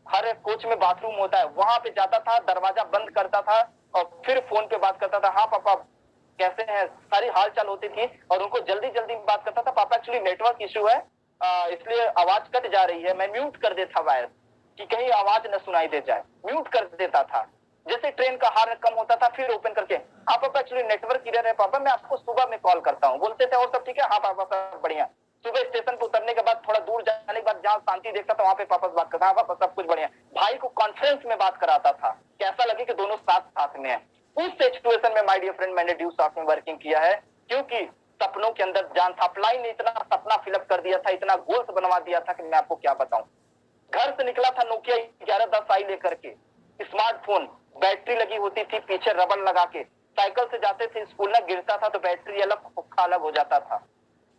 हर एक कोच में बाथरूम होता है, वहां पे जाता था, दरवाजा बंद करता था और फिर फोन पे बात करता था। हाँ पापा कैसे हैं, सारी हाल चाल होती थी और उनको जल्दी जल्दी बात करता था। पापा एक्चुअली नेटवर्क इश्यू है इसलिए आवाज कट जा रही है। मैं म्यूट कर देता वायस कि कहीं आवाज न सुनाई दे जाए, म्यूट कर देता था। जैसे ट्रेन का हार्न कम होता था फिर ओपन करके, हाँ पापा एक्चुअली नेटवर्क एरर है पापा, मैं आपको सुबह में कॉल करता हूँ। बोलते थे और सब ठीक है, हाँ पापा सब बढ़िया। सुबह स्टेशन पे उतरने के बाद थोड़ा दूर जाने के बाद जहाँ शांति देखता था वहां पे वापस बात करता, हाँ पापा सब कुछ बढ़िया। भाई को कॉन्फ्रेंस में बात कराता था कि ऐसा लगे कि दोनों साथ साथ में है। उस सिचुएशन में माय डियर फ्रेंड मैंने ड्यू सॉफ्ट में वर्किंग किया है, क्योंकि सपनों के अंदर जान था। अपलाइन ने इतना सपना फिलअप कर दिया था, इतना गोल्स बनवा दिया था कि मैं आपको क्या बताऊं। घर से निकला था नोकिया 1110 आई लेकर के, स्मार्टफोन, बैटरी लगी होती थी पीछे रबड़ लगा के, साइकिल से जाते थे स्कूल, ना गिरता था तो बैटरी अलग खोखा अलग हो जाता था।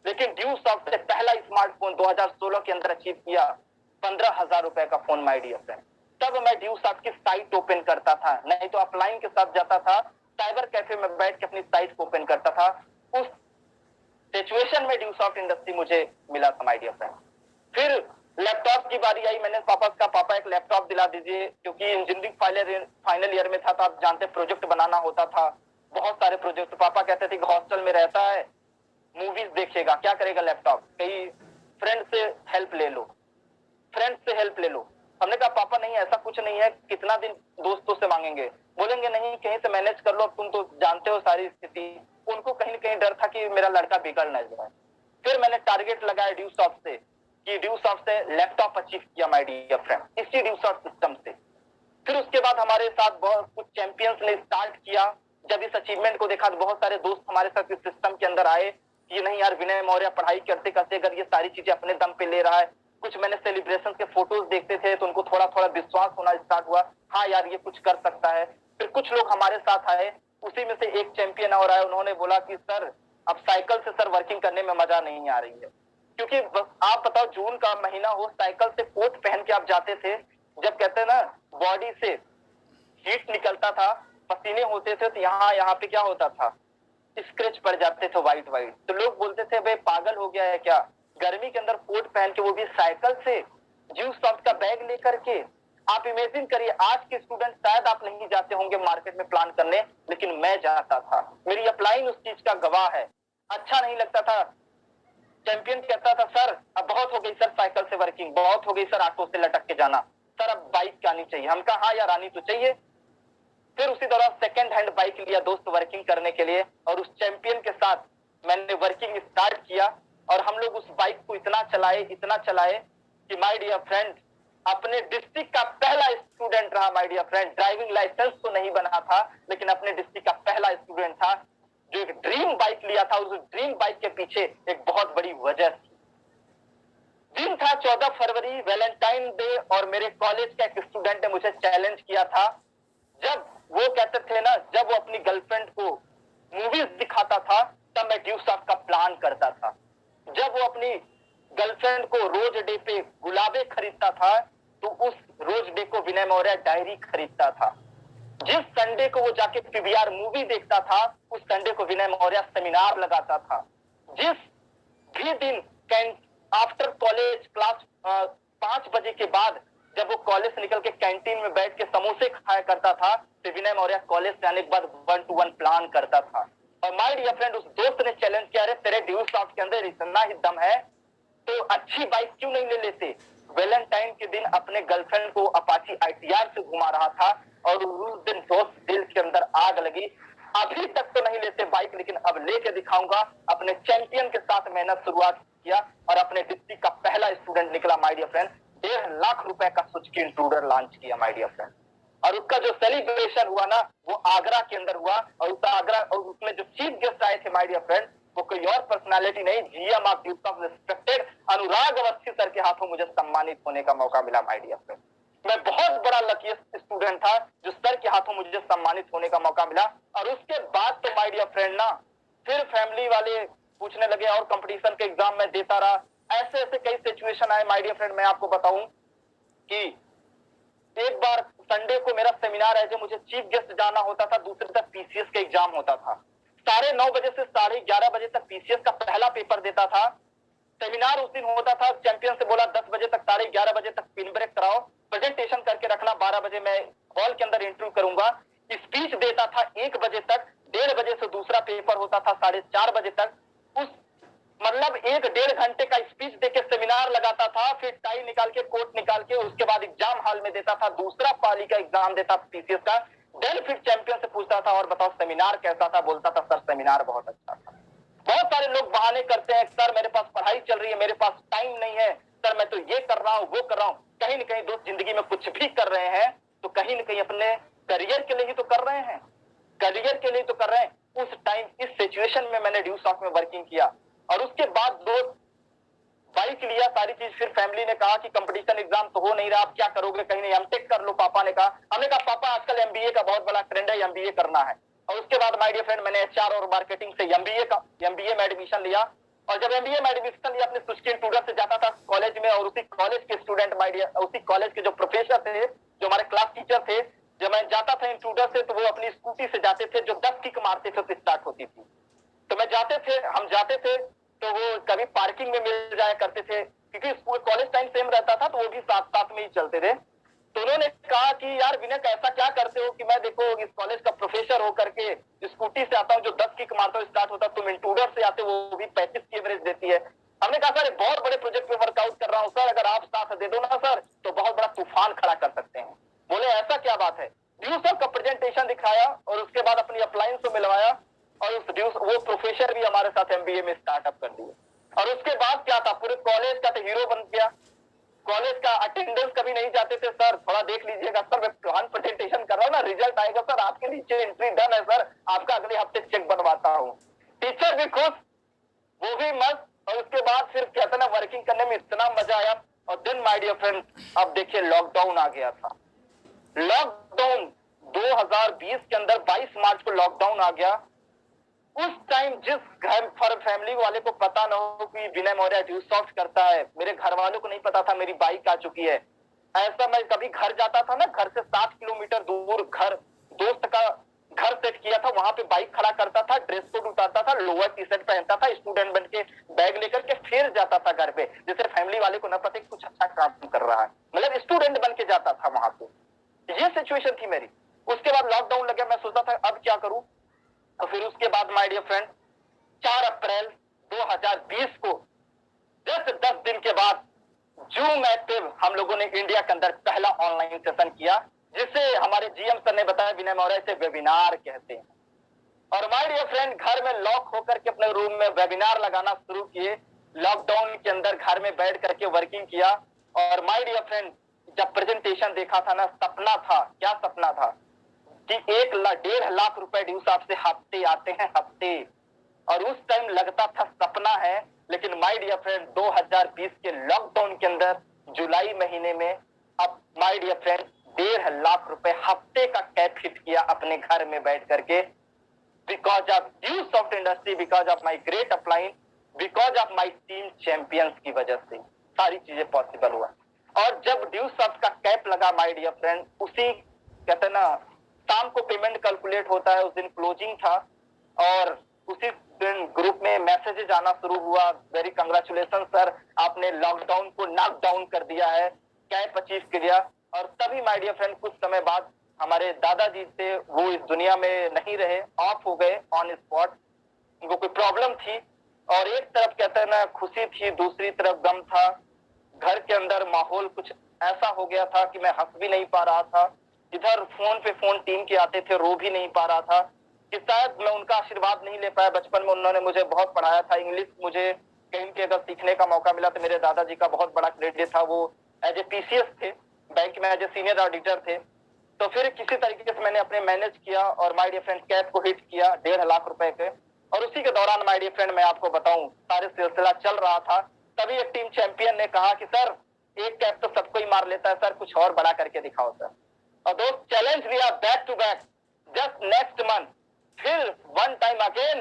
लेकिन ड्यू सॉफ्ट से पहला स्मार्टफोन 2016 के अंदर अचीव किया, 15,000 रुपए का फोन माय डियर फ्रेंड। तब मैं ड्यू सॉफ्ट की साइट ओपन करता था, नहीं तो अपलाइन के साथ जाता था, साइबर कैफे में बैठ के अपनी साइट को ओपन करता था। उस सिचुएशन में ड्यू सॉफ्ट इंडस्ट्री मुझे मिला था माय डियर फ्रेंड। फिर लैपटॉप की बारी आई, मैंने पापा का, पापा एक लैपटॉप दिला दीजिए, क्योंकि इंजीनियरिंग फाइनल ईयर में था तो आप जानते प्रोजेक्ट बनाना होता था, बहुत सारे प्रोजेक्ट। पापा कहते थे कि हॉस्टल में रहता है, मूवीज देखेगा, क्या करेगा लैपटॉप, कहीं फ्रेंड से हेल्प ले लो, फ्रेंड से हेल्प ले लो। हमने कहा पापा नहीं ऐसा कुछ नहीं है, कितना दिन दोस्तों से मांगेंगे, बोलेंगे नहीं कहीं से मैनेज कर लो, अब तुम तो जानते हो सारी स्थिति। उनको कहीं न कहीं डर था कि मेरा लड़का बिगड़ न जाए। फिर मैंने टारगेट लगाया ड्यू सॉफ्ट से कि ड्यू सॉफ्ट से लैपटॉप अचीव किया माय डियर फ्रेंड, इसी ड्यू सॉफ्ट सिस्टम से। फिर उसके बाद हमारे साथ बहुत कुछ चैंपियंस ने स्टार्ट किया। जब इस अचीवमेंट को देखा तो बहुत सारे दोस्त हमारे साथ इस सिस्टम के अंदर आए कि नहीं यार विनय मौर्य पढ़ाई करते करते अगर ये सारी चीजें अपने दम पे ले रहा है। कुछ मैंने सेलिब्रेशन के फोटोज देखते थे तो उनको थोड़ा थोड़ा विश्वास होना स्टार्ट हुआ, हाँ यार ये कुछ कर सकता है। फिर कुछ लोग हमारे साथ आए, उसी में से एक चैंपियन और आए, उन्होंने बोला कि सर अब साइकिल से सर वर्किंग करने में मजा नहीं आ रही है, क्योंकि आप बताओ जून का महीना हो, साइकिल से कोट पहन के आप जाते थे, जब कहते हैं ना बॉडी से हीट निकलता था, पसीने होते थे, तो यहाँ पे क्या होता था, स्क्रैच पड़ जाते थे व्हाइट व्हाइट। तो लोग बोलते थे भाई पागल हो गया है क्या, गर्मी के अंदर कोट पहन के, वो भी साइकिल से, ड्यू सॉफ्ट का बैग लेकर के। आप इमेजिन करिए आज के स्टूडेंट शायद आप नहीं जाते होंगे मार्केट में प्लान करने, लेकिन मैं जाता था, मेरी अपलाइन उस चीज का गवाह है। अच्छा नहीं लगता था। चैंपियन कहता था सर अब बहुत हो गई सर साइकिल से वर्किंग, बहुत हो गई सर ऑटो से लटक के जाना, सर अब बाइक आनी चाहिए। हम कहा हाँ यार आनी तो चाहिए। फिर उसी दौरान सेकंड हैंड बाइक लिया दोस्त वर्किंग करने के लिए, और उस चैंपियन के साथ मैंने वर्किंग स्टार्ट किया। और हम लोग उस बाइक को इतना चलाए कि माय डियर फ्रेंड अपने डिस्ट्रिक्ट का पहला स्टूडेंट रहा my dear friend. Driving licence तो नहीं बना था, लेकिन अपने डिस्ट्रिक्ट का पहला स्टूडेंट था जो एक ड्रीम बाइक लिया था। उस ड्रीम बाइक के पीछे एक बहुत बड़ी वजह थी। दिन था 14 फरवरी, वैलेंटाइन डे, और मेरे कॉलेज का एक स्टूडेंट ने मुझे चैलेंज किया था। जब वो कहते थे ना, जब वो अपनी गर्लफ्रेंड को मूवीज दिखाता था तब मैं ड्यू सॉफ्ट का प्लान करता था। जब वो अपनी गर्लफ्रेंड को रोज डे पे गुलाबे खरीदता था तो उस रोज डे को विनय मौर्य डायरी खरीदता था। जिस संडे को वो जाके पीवीआर मूवी देखता था उस संडे को विनय मौर्य सेमिनार लगाता था। जिस भी दिन आफ्टर कॉलेज क्लास 5 बजे के बाद जब वो कॉलेज से निकल के कैंटीन में बैठ के समोसे खाया करता था, तो विनय मौर्य कॉलेज से आने के बाद 1-to-1 प्लान करता था। और माय डियर फ्रेंड उस दोस्त ने चैलेंज किया, अरे तेरे ड्यू सॉफ्ट के अंदर इतना ही दम है तो अच्छी बाइक क्यों नहीं ले लेते। वैलेंटाइन के दिन अपने गर्लफ्रेंड को अपाची आईटीआर से घुमा रहा था और उस दिन दोस्त दिल के अंदर आग लगी। अभी तक तो नहीं लेते बाइक, लेकिन अब लेके दिखाऊंगा। अपने चैंपियन के साथ मेहनत शुरुआत किया और अपने डिस्ट्रिक्ट का पहला स्टूडेंट निकला माय डियर फ्रेंड। 1.5 लाख रुपए का सुजुकी इंट्रूडर लॉन्च किया माय डियर फ्रेंड। और उसका जो सेलिब्रेशन हुआ ना वो आगरा के अंदर हुआ, और उसमें जो चीफ गेस्ट आए थे माय डियर फ्रेंड वो कोई और पर्सनालिटी नहीं, GM of Duke of respected Anurag Awasthi sir के हाथों मुझे सम्मानित होने का मौका मिला माय डियर फ्रेंड। मैं बहुत बड़ा लकी स्टूडेंट था जो सर के हाथों मुझे सम्मानित होने का मौका मिला। और उसके बाद तो माय डियर फ्रेंड ना फिर फैमिली वाले पूछने लगे और कंपटीशन के एग्जाम में देता रहा। ऐसे ऐसे कई सिचुएशन आए माय डियर फ्रेंड। मैं आपको बताऊं कि एक बार संडे को मेरा सेमिनार है जो मुझे चीफ गेस्ट जाना होता था, दूसरे तक पीसीएस का एग्जाम होता था। 9:30 बजे से 11:30 बजे तक पीसीएस का पहला पेपर देता था। सेमिनार उस दिन होता था, चैंपियन से बोला 10 बजे तक 11:30 बजे तक पिन ब्रेक कराओ, प्रेजेंटेशन करके रखना, 12 बजे मैं हॉल के अंदर इंटरव्यू करूंगा। स्पीच देता था 1 बजे तक, 1:30 बजे से दूसरा पेपर होता था 4:30 बजे तक। उस मतलब 1-1.5 घंटे का स्पीच देके सेमिनार लगाता था, फिर टाई निकाल के कोट निकाल के उसके बाद एग्जाम हॉल में देता था, दूसरा पाली का एग्जाम देता पीसीएस का। देन फिर चैंपियन से पूछता था और बताओ सेमिनार कैसा था, बोलता था सर सेमिनार बहुत अच्छा था। बहुत सारे लोग बहाने करते हैं, सर मेरे पास पढ़ाई चल रही है, मेरे पास टाइम नहीं है, सर मैं तो ये कर रहा हूँ वो कर रहा हूँ। कहीं ना कहीं दोस्त जिंदगी में कुछ भी कर रहे हैं तो कहीं ना कहीं अपने करियर के लिए ही तो कर रहे हैं, करियर के लिए तो कर रहे हैं। उस टाइम इस सिचुएशन में मैंने ड्यूसॉफ्ट में वर्किंग किया और उसके बाद दोस्त बाइक लिया, सारी चीज। फिर फैमिली ने कहा कि कंपटीशन एग्जाम तो हो नहीं रहा, आप क्या करोगे, कहीं नहीं एमटेक कर लो। पापा ने कहा, हमने कहा पापा आजकल एमबीए का बहुत बड़ा ट्रेंड है, एमबीए करना है। और उसके बाद माय डियर फ्रेंड मैंने एचआर और मार्केटिंग से एमबीए में एडमिशन लिया। और जब एमबीए में एडमिशन लिया अपने सुश्किन ट्यूटर से जाता था कॉलेज में, और उसी कॉलेज के स्टूडेंट माय डियर, उसी कॉलेज के जो प्रोफेसर थे, जो हमारे क्लास टीचर थे, जब मैं जाता था इंट्रूडर से तो वो अपनी स्कूटी से जाते थे, जो 10 किक मारते थे तो स्टार्ट होती थी। तो मैं जाते थे, हम जाते थे तो वो कभी पार्किंग में मिल जाया करते थे, क्योंकि स्कूल कॉलेज टाइम सेम रहता था तो वो भी साथ साथ में ही चलते थे। तो उन्होंने कहा कि यार विनय ऐसा क्या करते हो कि मैं देखो इस कॉलेज का प्रोफेसर होकर के स्कूटी से आता हूँ, जो 10 किक मारता हूँ स्टार्ट होता, तुम इंट्रूडर से आते वो भी 35 की एवरेज देती है। हमने कहा सर बहुत बड़े प्रोजेक्ट पे वर्कआउट कर रहा हूँ सर, अगर आप साथ दे दो ना सर तो बहुत बड़ा तूफान खड़ा कर सकते हैं। बोले ऐसा क्या बात है। ड्यूसर का प्रेजेंटेशन दिखाया और उसके बाद अपनी अपलाइन से मिलवाया और वो प्रोफेसर भी हमारे साथ एमबीए में स्टार्टअप कर दिए। और उसके बाद क्या था, पूरे कॉलेज का तो हीरो बन गया। कॉलेज का अटेंडेंस कभी नहीं जाते थे, सर थोड़ा देख लीजिएगा सर, मैं प्लान प्रेजेंटेशन कर रहा हूँ ना, रिजल्ट आएगा सर आपके नीचे एंट्री डन है सर, आपका अगले हफ्ते चेक बनवाता हूँ। टीचर भी खुश, वो भी मस्त। और उसके बाद फिर कहते ना वर्किंग करने में इतना मजा आया। और देन माय डियर फ्रेंड अब देखिए लॉकडाउन आ गया था। लॉकडाउन 2020 के अंदर 22 मार्च को लॉकडाउन आ गया। उस टाइम जिस घर पर फैमिली वाले को पता ना हो कि विनय मौर्य ड्यूसॉफ्ट करता है, मेरे घर वालों को नहीं पता था मेरी बाइक आ चुकी है। ऐसा मैं कभी घर जाता था ना, घर से 7 किलोमीटर दूर घर दोस्त का घर सेट किया था, वहां पे बाइक खड़ा करता था, ड्रेस कोड उतारता था, लोअर टी शर्ट पहनता था, स्टूडेंट बन के बैग लेकर के फिर जाता था घर पे, जिससे फैमिली वाले को ना पता कुछ अच्छा काम कर रहा है, मतलब स्टूडेंट बन के जाता था वहां पे। ये सिचुएशन थी मेरी। उसके बाद लॉकडाउन लग गया, मैं सोचता था अब क्या करूं। और फिर उसके बाद माय डियर फ्रेंड 4 अप्रैल 2020 को जस्ट 10 दिन के बाद जूम एक्टिव हम लोगों ने इंडिया के अंदर पहला ऑनलाइन सेशन किया, जिसे हमारे जीएम सर ने बताया विनय मौर्य से वेबिनार कहते हैं। और माय डियर फ्रेंड घर में लॉक होकर के अपने रूम में वेबिनार लगाना शुरू किए, लॉकडाउन के अंदर घर में बैठ करके वर्किंग किया। और माय डियर फ्रेंड जब प्रेजेंटेशन देखा था ना, सपना था, क्या सपना था कि 1.5 लाख रुपए ड्यूस आपसे हफ्ते आते हैं, हफ्ते। और उस टाइम लगता था सपना है, लेकिन माय डियर फ्रेंड 2020 के लॉकडाउन के अंदर जुलाई महीने में अब माय डियर फ्रेंड 1.5 लाख रुपए हफ्ते का कैप हिट किया अपने घर में बैठ करके, because of Dusoft industry, because of my great upline, because of my team champions की वजह से सारी चीजें पॉसिबल हुआ। और जब ड्यूसॉफ्ट का कैप लगा माय डियर फ्रेंड, उसी कहते ना शाम को पेमेंट कैलकुलेट होता है, उस दिन क्लोजिंग था और उसी दिन ग्रुप में मैसेजेस आना शुरू हुआ, वेरी कंग्रेचुलेशन सर, आपने लॉकडाउन को नॉक डाउन कर दिया है, कैप अचीव किया। और तभी माय डियर फ्रेंड कुछ समय बाद हमारे दादाजी थे, वो इस दुनिया में नहीं रहे, ऑफ हो गए ऑन स्पॉट, उनको कोई प्रॉब्लम थी। और एक तरफ कहते हैं ना खुशी थी, दूसरी तरफ गम था। घर के अंदर माहौल कुछ ऐसा हो गया था कि मैं हंस भी नहीं पा रहा था, इधर फोन पे फोन टीम के आते थे, रो भी नहीं पा रहा था कि शायद मैं उनका आशीर्वाद नहीं ले पाया। बचपन में उन्होंने मुझे बहुत पढ़ाया था, इंग्लिश मुझे कहीं के अगर सीखने का मौका मिला तो मेरे दादाजी का बहुत बड़ा क्रेडिट था। वो एज ए पीसीएस थे, बैंक में एज ए सीनियर ऑडिटर थे। तो फिर किसी तरीके से मैंने अपने मैनेज किया और माय डियर फ्रेंड कैप को हिट किया 1.5 लाख रुपए के। और उसी के दौरान माय डियर फ्रेंड मैं आपको बताऊं सारे सिलसिला चल रहा था, तभी एक टीम चैंपियन ने कहा कि सर एक कैप तो सबको ही मार लेता है सर, कुछ और बड़ा करके दिखाओ सर। और दोस्त चैलेंज लिया back to back, just next month फिर one time again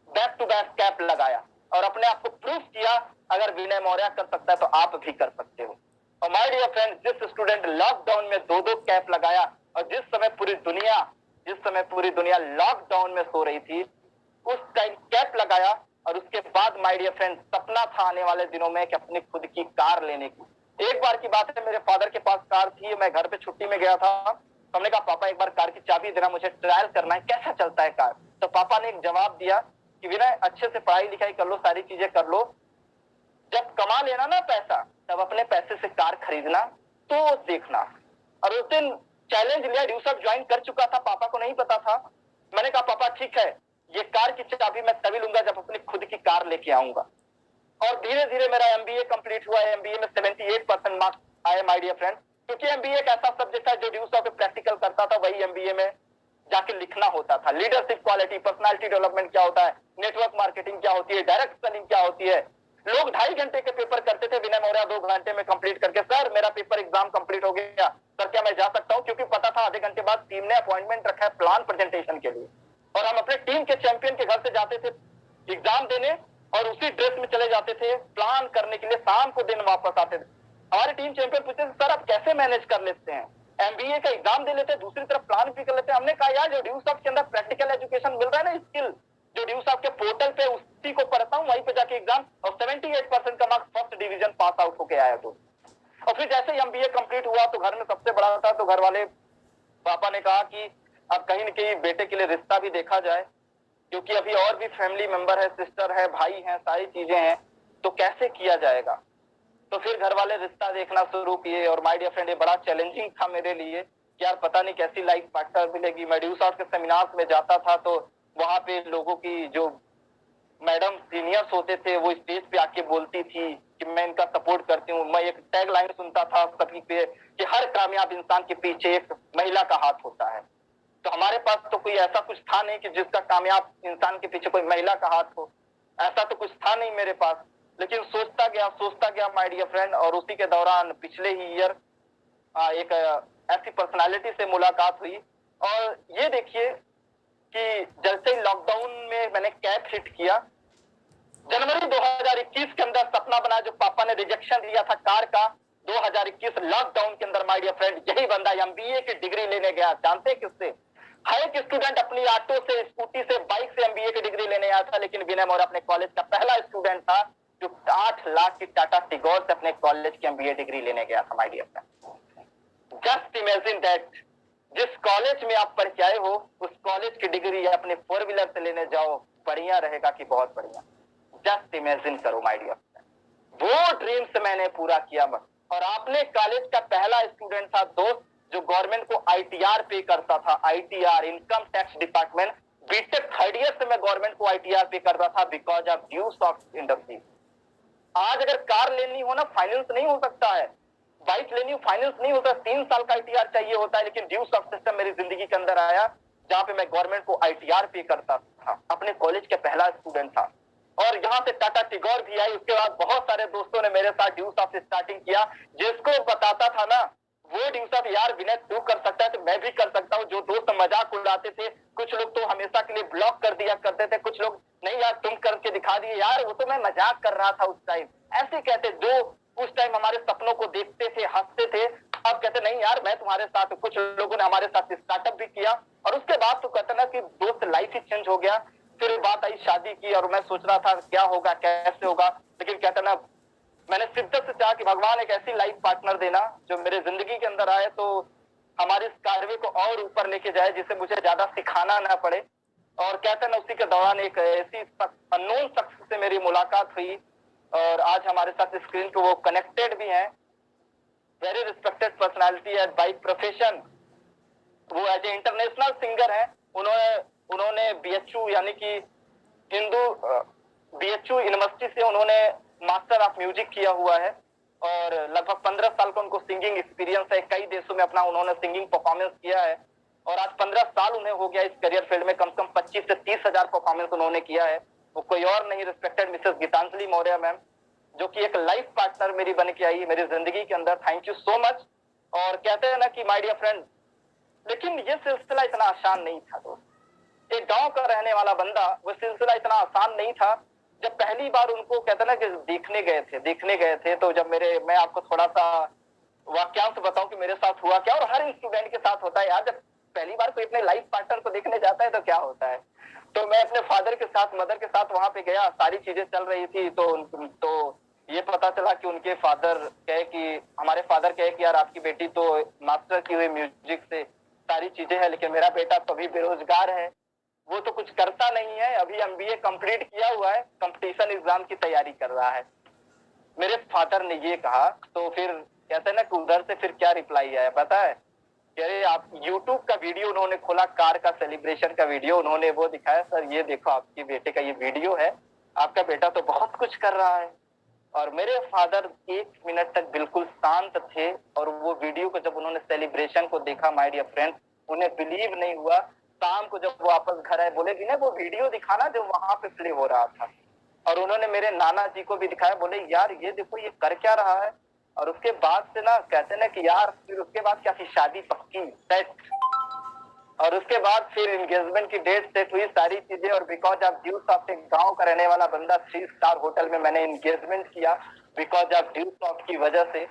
back to back cap लगाया और अपने आप को प्रूफ किया अगर विनय मौर्य कर सकता है तो आप भी कर सकते हो। और माय डियर फ्रेंड जिस स्टूडेंट लॉकडाउन में 2-2 कैप लगाया और जिस समय पूरी दुनिया लॉकडाउन में सो रही थी, उस टाइम कैप लगाया। और उसके बाद माय डियर फ्रेंड सपना था आने वाले दिनों में कि अपनी खुद की कार लेने की। एक बार की बात है, मेरे फादर के पास कार थी, मैं घर पे छुट्टी में गया था, हमने कहा पापा एक बार कार की चाबी देना, मुझे ट्रायल करना है कैसा चलता है कार। तो पापा ने एक जवाब दिया कि विनय अच्छे से पढ़ाई लिखाई कर लो, सारी चीजें कर लो, जब कमा लेना ना पैसा तब अपने पैसे से कार खरीदना तो देखना। और उस दिन चैलेंज लिया, ड्यूसअप ज्वाइन कर चुका था, पापा को नहीं पता था। मैंने कहा पापा ठीक है, ये कार की चाबी मैं तभी लूंगा जब अपनी खुद की कार लेके आऊंगा। और धीरे धीरे मेरा एमबीए कंप्लीट हुआ है। एमबीए में 78% मार्क्स आए माय डियर फ्रेंड, क्योंकि एमबीए एक ऐसा सब्जेक्ट है जो ड्यूस ऑफ प्रैक्टिकल करता था, वही एमबीए में जाके लिखना होता था। लीडरशिप क्वालिटी, पर्सनालिटी डेवलपमेंट क्या होता है, नेटवर्क मार्केटिंग क्या होती है, डायरेक्ट सेलिंग क्या होती है। लोग 2.5 घंटे के पेपर करते थे, विनय मौर्य 2 घंटे में कंप्लीट करके, सर मेरा पेपर एग्जाम कंप्लीट हो गया, सर क्या मैं जा सकता हूं, क्योंकि पता था आधे घंटे बाद टीम ने अपॉइंटमेंट रखा है प्लान प्रेजेंटेशन के लिए। और हम अपने टीम के चैंपियन के घर से जाते थे एग्जाम देने और उसी ड्रेस में चले जाते थे प्लान करने के लिए, शाम को दिन वापस आते थे। हमारे टीम चैंपियन पूछते थे सर आप कैसे मैनेज कर लेते हैं, एमबीए का एग्जाम दे लेते हैं, दूसरी तरफ प्लान भी कर लेते हैं। हमने कहा यार जो ड्यूसॉफ्ट के अंदर प्रैक्टिकल एजुकेशन मिल रहा है ना, स्किल जो ड्यूसॉफ्ट के पोर्टल पे उसी को पढ़ता हूँ, वहीं पे जाके एग्जाम, और 78% का marks first division pass out होके आया। तो और फिर जैसे ही एमबीए कंप्लीट हुआ तो घर में सबसे बड़ा था, तो घर वाले पापा ने कहा कि अब कहीं न कहीं बेटे के लिए रिश्ता भी देखा जाए, क्योंकि अभी और भी फैमिली मेंबर है, सिस्टर है, भाई है, सारी चीजें हैं, तो कैसे किया जाएगा। तो फिर घर वाले रिश्ता देखना शुरू किए। और माय डियर फ्रेंड ये बड़ा चैलेंजिंग था मेरे लिए कि यार पता नहीं कैसी लाइफ पार्टनर मिलेगी। मैं ड्यूसॉफ्ट के सेमिनार्स में जाता था तो वहां पे लोगों की जो मैडम सीनियर्स होते थे वो स्टेज पे आके बोलती थी कि मैं इनका सपोर्ट करती हूँ। मैं एक टैग लाइन सुनता था सभी पे कि हर कामयाब इंसान के पीछे एक महिला का हाथ होता है। तो हमारे पास तो कोई ऐसा कुछ था नहीं कि जिसका कामयाब इंसान के पीछे कोई महिला का हाथ हो, ऐसा तो कुछ था नहीं मेरे पास। लेकिन सोचता गया माय डियर फ्रेंड। और उसी के दौरान पिछले ही ईयर एक ऐसी पर्सनालिटी से मुलाकात हुई। और ये देखिए कि जैसे ही लॉकडाउन में मैंने कैब हिट किया, जनवरी 2021 के अंदर सपना बना जो पापा ने रिजेक्शन दिया था कार का, 2021 लॉकडाउन के अंदर माय डियर फ्रेंड यही बंदा एमबीए की डिग्री लेने गया। जानते हैं किससे? हर एक स्टूडेंट अपनी ऑटो से, स्कूटी से, बाइक से एमबीए की डिग्री लेने आया था, लेकिन विनय मौर्य अपने कॉलेज का पहला स्टूडेंट था जो 8 लाख की टाटा टिगोर से अपने कॉलेज की एमबीए डिग्री लेने गया था। My dear friend just imagine that, जिस कॉलेज में आप पढ़ के आए हो उस कॉलेज की डिग्री अपने 4 व्हीलर से लेने जाओ, बढ़िया रहेगा कि बहुत बढ़िया। जस्ट इमेजिन करो माय डियर फ्रेंड, वो ड्रीम्स मैंने पूरा किया। और आपने कॉलेज का पहला स्टूडेंट था दोस्त जो गवर्नमेंट को आईटीआर पे करता था। ITR, income tax department, BTech 3rd year से मैं गवर्नमेंट को आईटीआर पे करता था बिकॉज ऑफ ड्यूसॉफ्ट इंडस्ट्री। आज अगर कार लेनी हो ना, फाइनेंस नहीं हो सकता है, बाइक लेनी हो फाइनेंस नहीं होता, 3 साल का आईटीआर चाहिए होता है। लेकिन ड्यूसॉफ्ट सिस्टम मेरी जिंदगी के अंदर आया जहां पे मैं गवर्नमेंट को आईटीआर पे करता था, अपने कॉलेज का पहला स्टूडेंट था। और यहाँ से टाटा टिगोर भी आई। उसके बाद बहुत सारे दोस्तों ने मेरे साथ ड्यूसॉफ्ट स्टार्टिंग किया। जिसको बताता था ना वो ड्यूसॉफ्ट, यार विनय तू कर सकता है तो मैं भी कर सकता हूँ। जो दोस्त मजाक उड़ाते थे, कुछ लोग तो हमेशा के लिए ब्लॉक कर दिया करते थे, कुछ लोग नहीं यार तुम करके दिखा दिए, यार वो तो मैं मजाक कर रहा था उस टाइम, ऐसे कहते। जो उस टाइम हमारे सपनों को देखते थे, हंसते थे, अब कहते नहीं यार मैं तुम्हारे साथ। कुछ लोगों ने हमारे साथ स्टार्टअप भी किया। और उसके बाद तो कहते ना कि दोस्त लाइफ ही चेंज हो गया। फिर बात आई शादी की और मैं सोच रहा था क्या होगा, कैसे होगा। लेकिन कहते ना मैंने शिद्दत से चाहा कि भगवान एक ऐसी लाइफ पार्टनर देना जो मेरे जिंदगी के अंदर आए तो हमारे इस कार्य को और ऊपर लेके जाए, जिसे मुझे ज्यादा सिखाना ना पड़े। और कहते ना उसी के दौरान एक ऐसी अननोन शख्स से मेरी मुलाकात हुई और आज हमारे साथ स्क्रीन पे वो कनेक्टेड भी हैं। Very respected personality at by profession, वो एज ए इंटरनेशनल सिंगर है। उन्होंने बीएचयू यानी कि हिंदू बीएचयू यूनिवर्सिटी से उन्होंने मास्टर ऑफ म्यूजिक किया हुआ है और लगभग 15 साल का उनको सिंगिंग एक्सपीरियंस है। कई देशों में अपना उन्होंने सिंगिंग परफॉर्मेंस किया है और आज 15 साल उन्हें हो गया इस करियर फील्ड में। कम से कम 25 से 30 हजार परफॉर्मेंस उन्होंने किया है। वो कोई और नहीं, respected Mrs Geetanjali Maurya ma'am, जो कि एक लाइफ पार्टनर मेरी बन के आई मेरी जिंदगी के अंदर। Thank you so much. और कहते हैं ना कि माय डियर फ्रेंड, लेकिन ये सिलसिला इतना आसान नहीं था दोस्त। एक गांव का रहने वाला बंदा, वो सिलसिला इतना आसान नहीं था। जब पहली बार उनको कहते ना कि देखने गए थे तो जब मैं आपको थोड़ा सा वाक्यांश बताऊं कि मेरे साथ हुआ क्या, और हर स्टूडेंट के साथ होता है यार, जब पहली बार कोई अपने लाइफ पार्टनर को देखने जाता है तो क्या होता है। तो मैं अपने फादर के साथ, मदर के साथ वहां पे गया, सारी चीजें चल रही थी। तो ये पता चला कि उनके फादर कहे कि हमारे फादर कहे कि यार आपकी बेटी तो मास्टर की हुई म्यूजिक से, सारी चीजें हैं, लेकिन मेरा बेटा तो अभी बेरोजगार है, वो तो कुछ करता नहीं है, अभी एमबीए कंप्लीट किया हुआ है, कंपटीशन एग्जाम की तैयारी कर रहा है। मेरे फादर ने ये कहा तो फिर कहते हैं ना कि उधर से फिर क्या रिप्लाई आया पता है? कि अरे आप यूट्यूब का वीडियो उन्होंने खोला, कार का सेलिब्रेशन का वीडियो उन्होंने वो दिखाया, सर ये देखो आपके बेटे का ये वीडियो है, आपका बेटा तो बहुत कुछ कर रहा है। और मेरे फादर 1 मिनट तक बिल्कुल शांत थे, और वो वीडियो को जब उन्होंने सेलिब्रेशन को देखा माय डियर फ्रेंड्स, उन्हें बिलीव नहीं हुआ। शाम को जब वो वापस घर आए, बोले भी ना वो वीडियो दिखाना जो वहां पे प्ले हो रहा था, और उन्होंने मेरे नाना जी को भी दिखाया, बोले यार ये देखो ये कर क्या रहा है। और उसके बाद से ना कहते ना कि यार फिर उसके बाद क्या थी, शादी पक्की सेट, और उसके बाद फिर एंगेजमेंट की डेट सेट हुई, सारी चीजें। और बिकॉज ऑफ ड्यू सॉफ्ट, एक गांव का रहने वाला बंदा, 3 स्टार होटल में मैंने एंगेजमेंट किया बिकॉज ऑफ ड्यू सॉफ्ट की वजह से।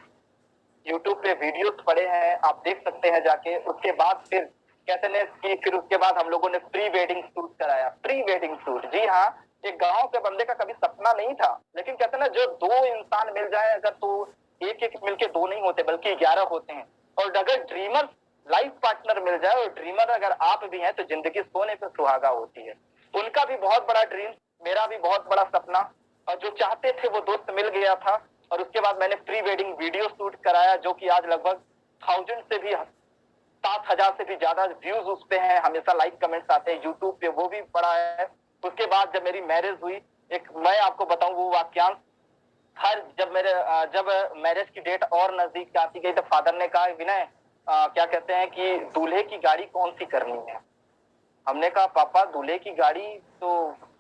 यूट्यूब पे वीडियोस पड़े हैं, आप देख सकते हैं जाके। उसके बाद फिर कहते हैं कि फिर उसके बाद हम लोगों ने प्री वेडिंग शूट कराया, प्री वेडिंग शूट। जी हाँ, एक गांव के बंदे का कभी सपना नहीं था, लेकिन कहते हैं ना जो 2 इंसान मिल जाए अगर, तो एक एक मिलके 2 नहीं होते बल्कि 11 होते हैं। और अगर ड्रीमर लाइफ पार्टनर मिल जाए, और ड्रीमर अगर आप भी हैं, तो जिंदगी सोने पे सुहागा होती है। उनका भी बहुत बड़ा ड्रीम, मेरा भी बहुत बड़ा सपना, और जो चाहते थे वो दोस्त मिल गया था। और उसके बाद मैंने प्री वेडिंग वीडियो शूट कराया, जो कि आज लगभग 1000 से भी 7000 से भी ज्यादा व्यूज उस पे हैं, हमेशा लाइक कमेंट्स आते हैं यूट्यूब पे, वो भी बड़ा है। उसके बाद जब मेरी मैरिज हुई, एक मैं आपको बताऊं वो वाक्यांश, हर जब मैरिज की डेट और नजदीक आती गई, तो फादर ने कहा विनय क्या कहते हैं कि दूल्हे की गाड़ी कौन सी करनी है। हमने कहा पापा दूल्हे की गाड़ी तो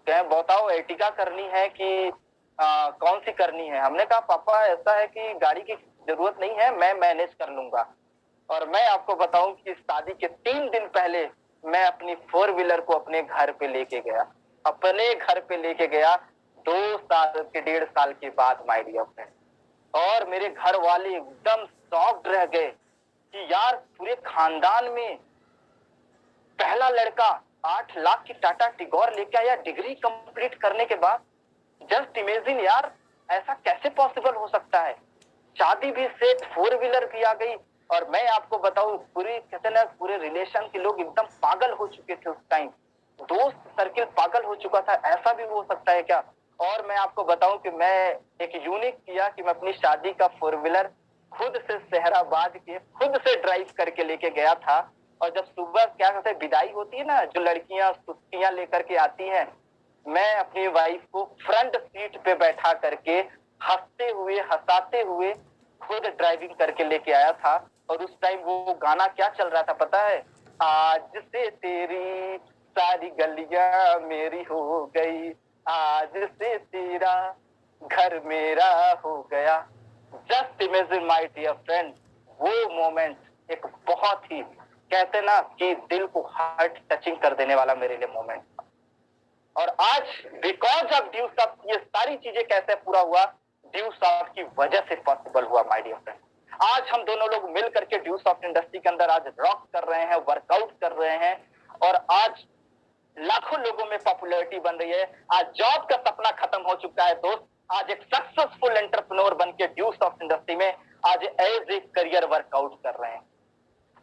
कहें बताओ एर्टिगा करनी है कि कौन सी करनी है। हमने कहा पापा ऐसा है कि गाड़ी की जरूरत नहीं है, मैं मैनेज कर लूंगा। और मैं आपको बताऊं कि शादी के 3 दिन पहले मैं अपनी 4 व्हीलर को अपने घर पे लेके गया, अपने घर पे लेके गया 2 साल के 1.5 साल के बाद माय डियर फ्रेंड। और मेरे घर वाले एकदम शॉक्ड रह गए कि यार पूरे खानदान में पहला लड़का 8 लाख की टाटा टिगोर लेके आया डिग्री कंप्लीट करने के बाद। जस्ट इमेजिन यार, ऐसा कैसे पॉसिबल हो सकता है। शादी भी सेट, 4 व्हीलर भी आ गई। और मैं आपको बताऊं, पूरी कहते ना पूरे रिलेशन के लोग एकदम पागल हो चुके थे उस टाइम, दोस्त सर्किल पागल हो चुका था, ऐसा भी हो सकता है क्या। और मैं आपको बताऊं कि मैं एक यूनिक किया कि मैं अपनी शादी का 4 व्हीलर खुद से शहराबाद के खुद से ड्राइव करके लेके गया था। और जब सुबह क्या कहते हैं विदाई होती है ना, जो लड़कियां सुस्तियां लेकर के आती हैं, मैं अपनी वाइफ को फ्रंट सीट पे बैठा करके हंसते हुए हंसाते हुए खुद ड्राइविंग करके लेके आया था। और उस टाइम वो गाना क्या चल रहा था पता है, आज से तेरी सारी गलियां मेरी हो गई, आज से तेरा घर मेरा हो गया। Just imagine my dear friend, वो मोमेंट एक बहुत ही कहते ना कि दिल को हार्ट टचिंग कर देने वाला मेरे लिए मोमेंट था। और आज बिकॉज ऑफ ड्यू सॉफ्ट ये सारी चीजें कैसे पूरा हुआ, ड्यू सॉफ्ट की वजह से पॉसिबल हुआ माय डियर फ्रेंड। आज हम दोनों लोग मिल करके ड्यू सॉफ्ट इंडस्ट्री के अंदर आज रॉक कर रहे हैं, वर्कआउट कर रहे हैं, और आज लाखों लोगों में पॉपुलैरिटी बन रही है। आज जॉब का सपना खत्म हो चुका है दोस्त, आज एक सक्सेसफुल एंटरप्रेन्योर बन के ड्यू सॉफ्ट इंडस्ट्री में आज एज ए करियर वर्कआउट कर रहे हैं।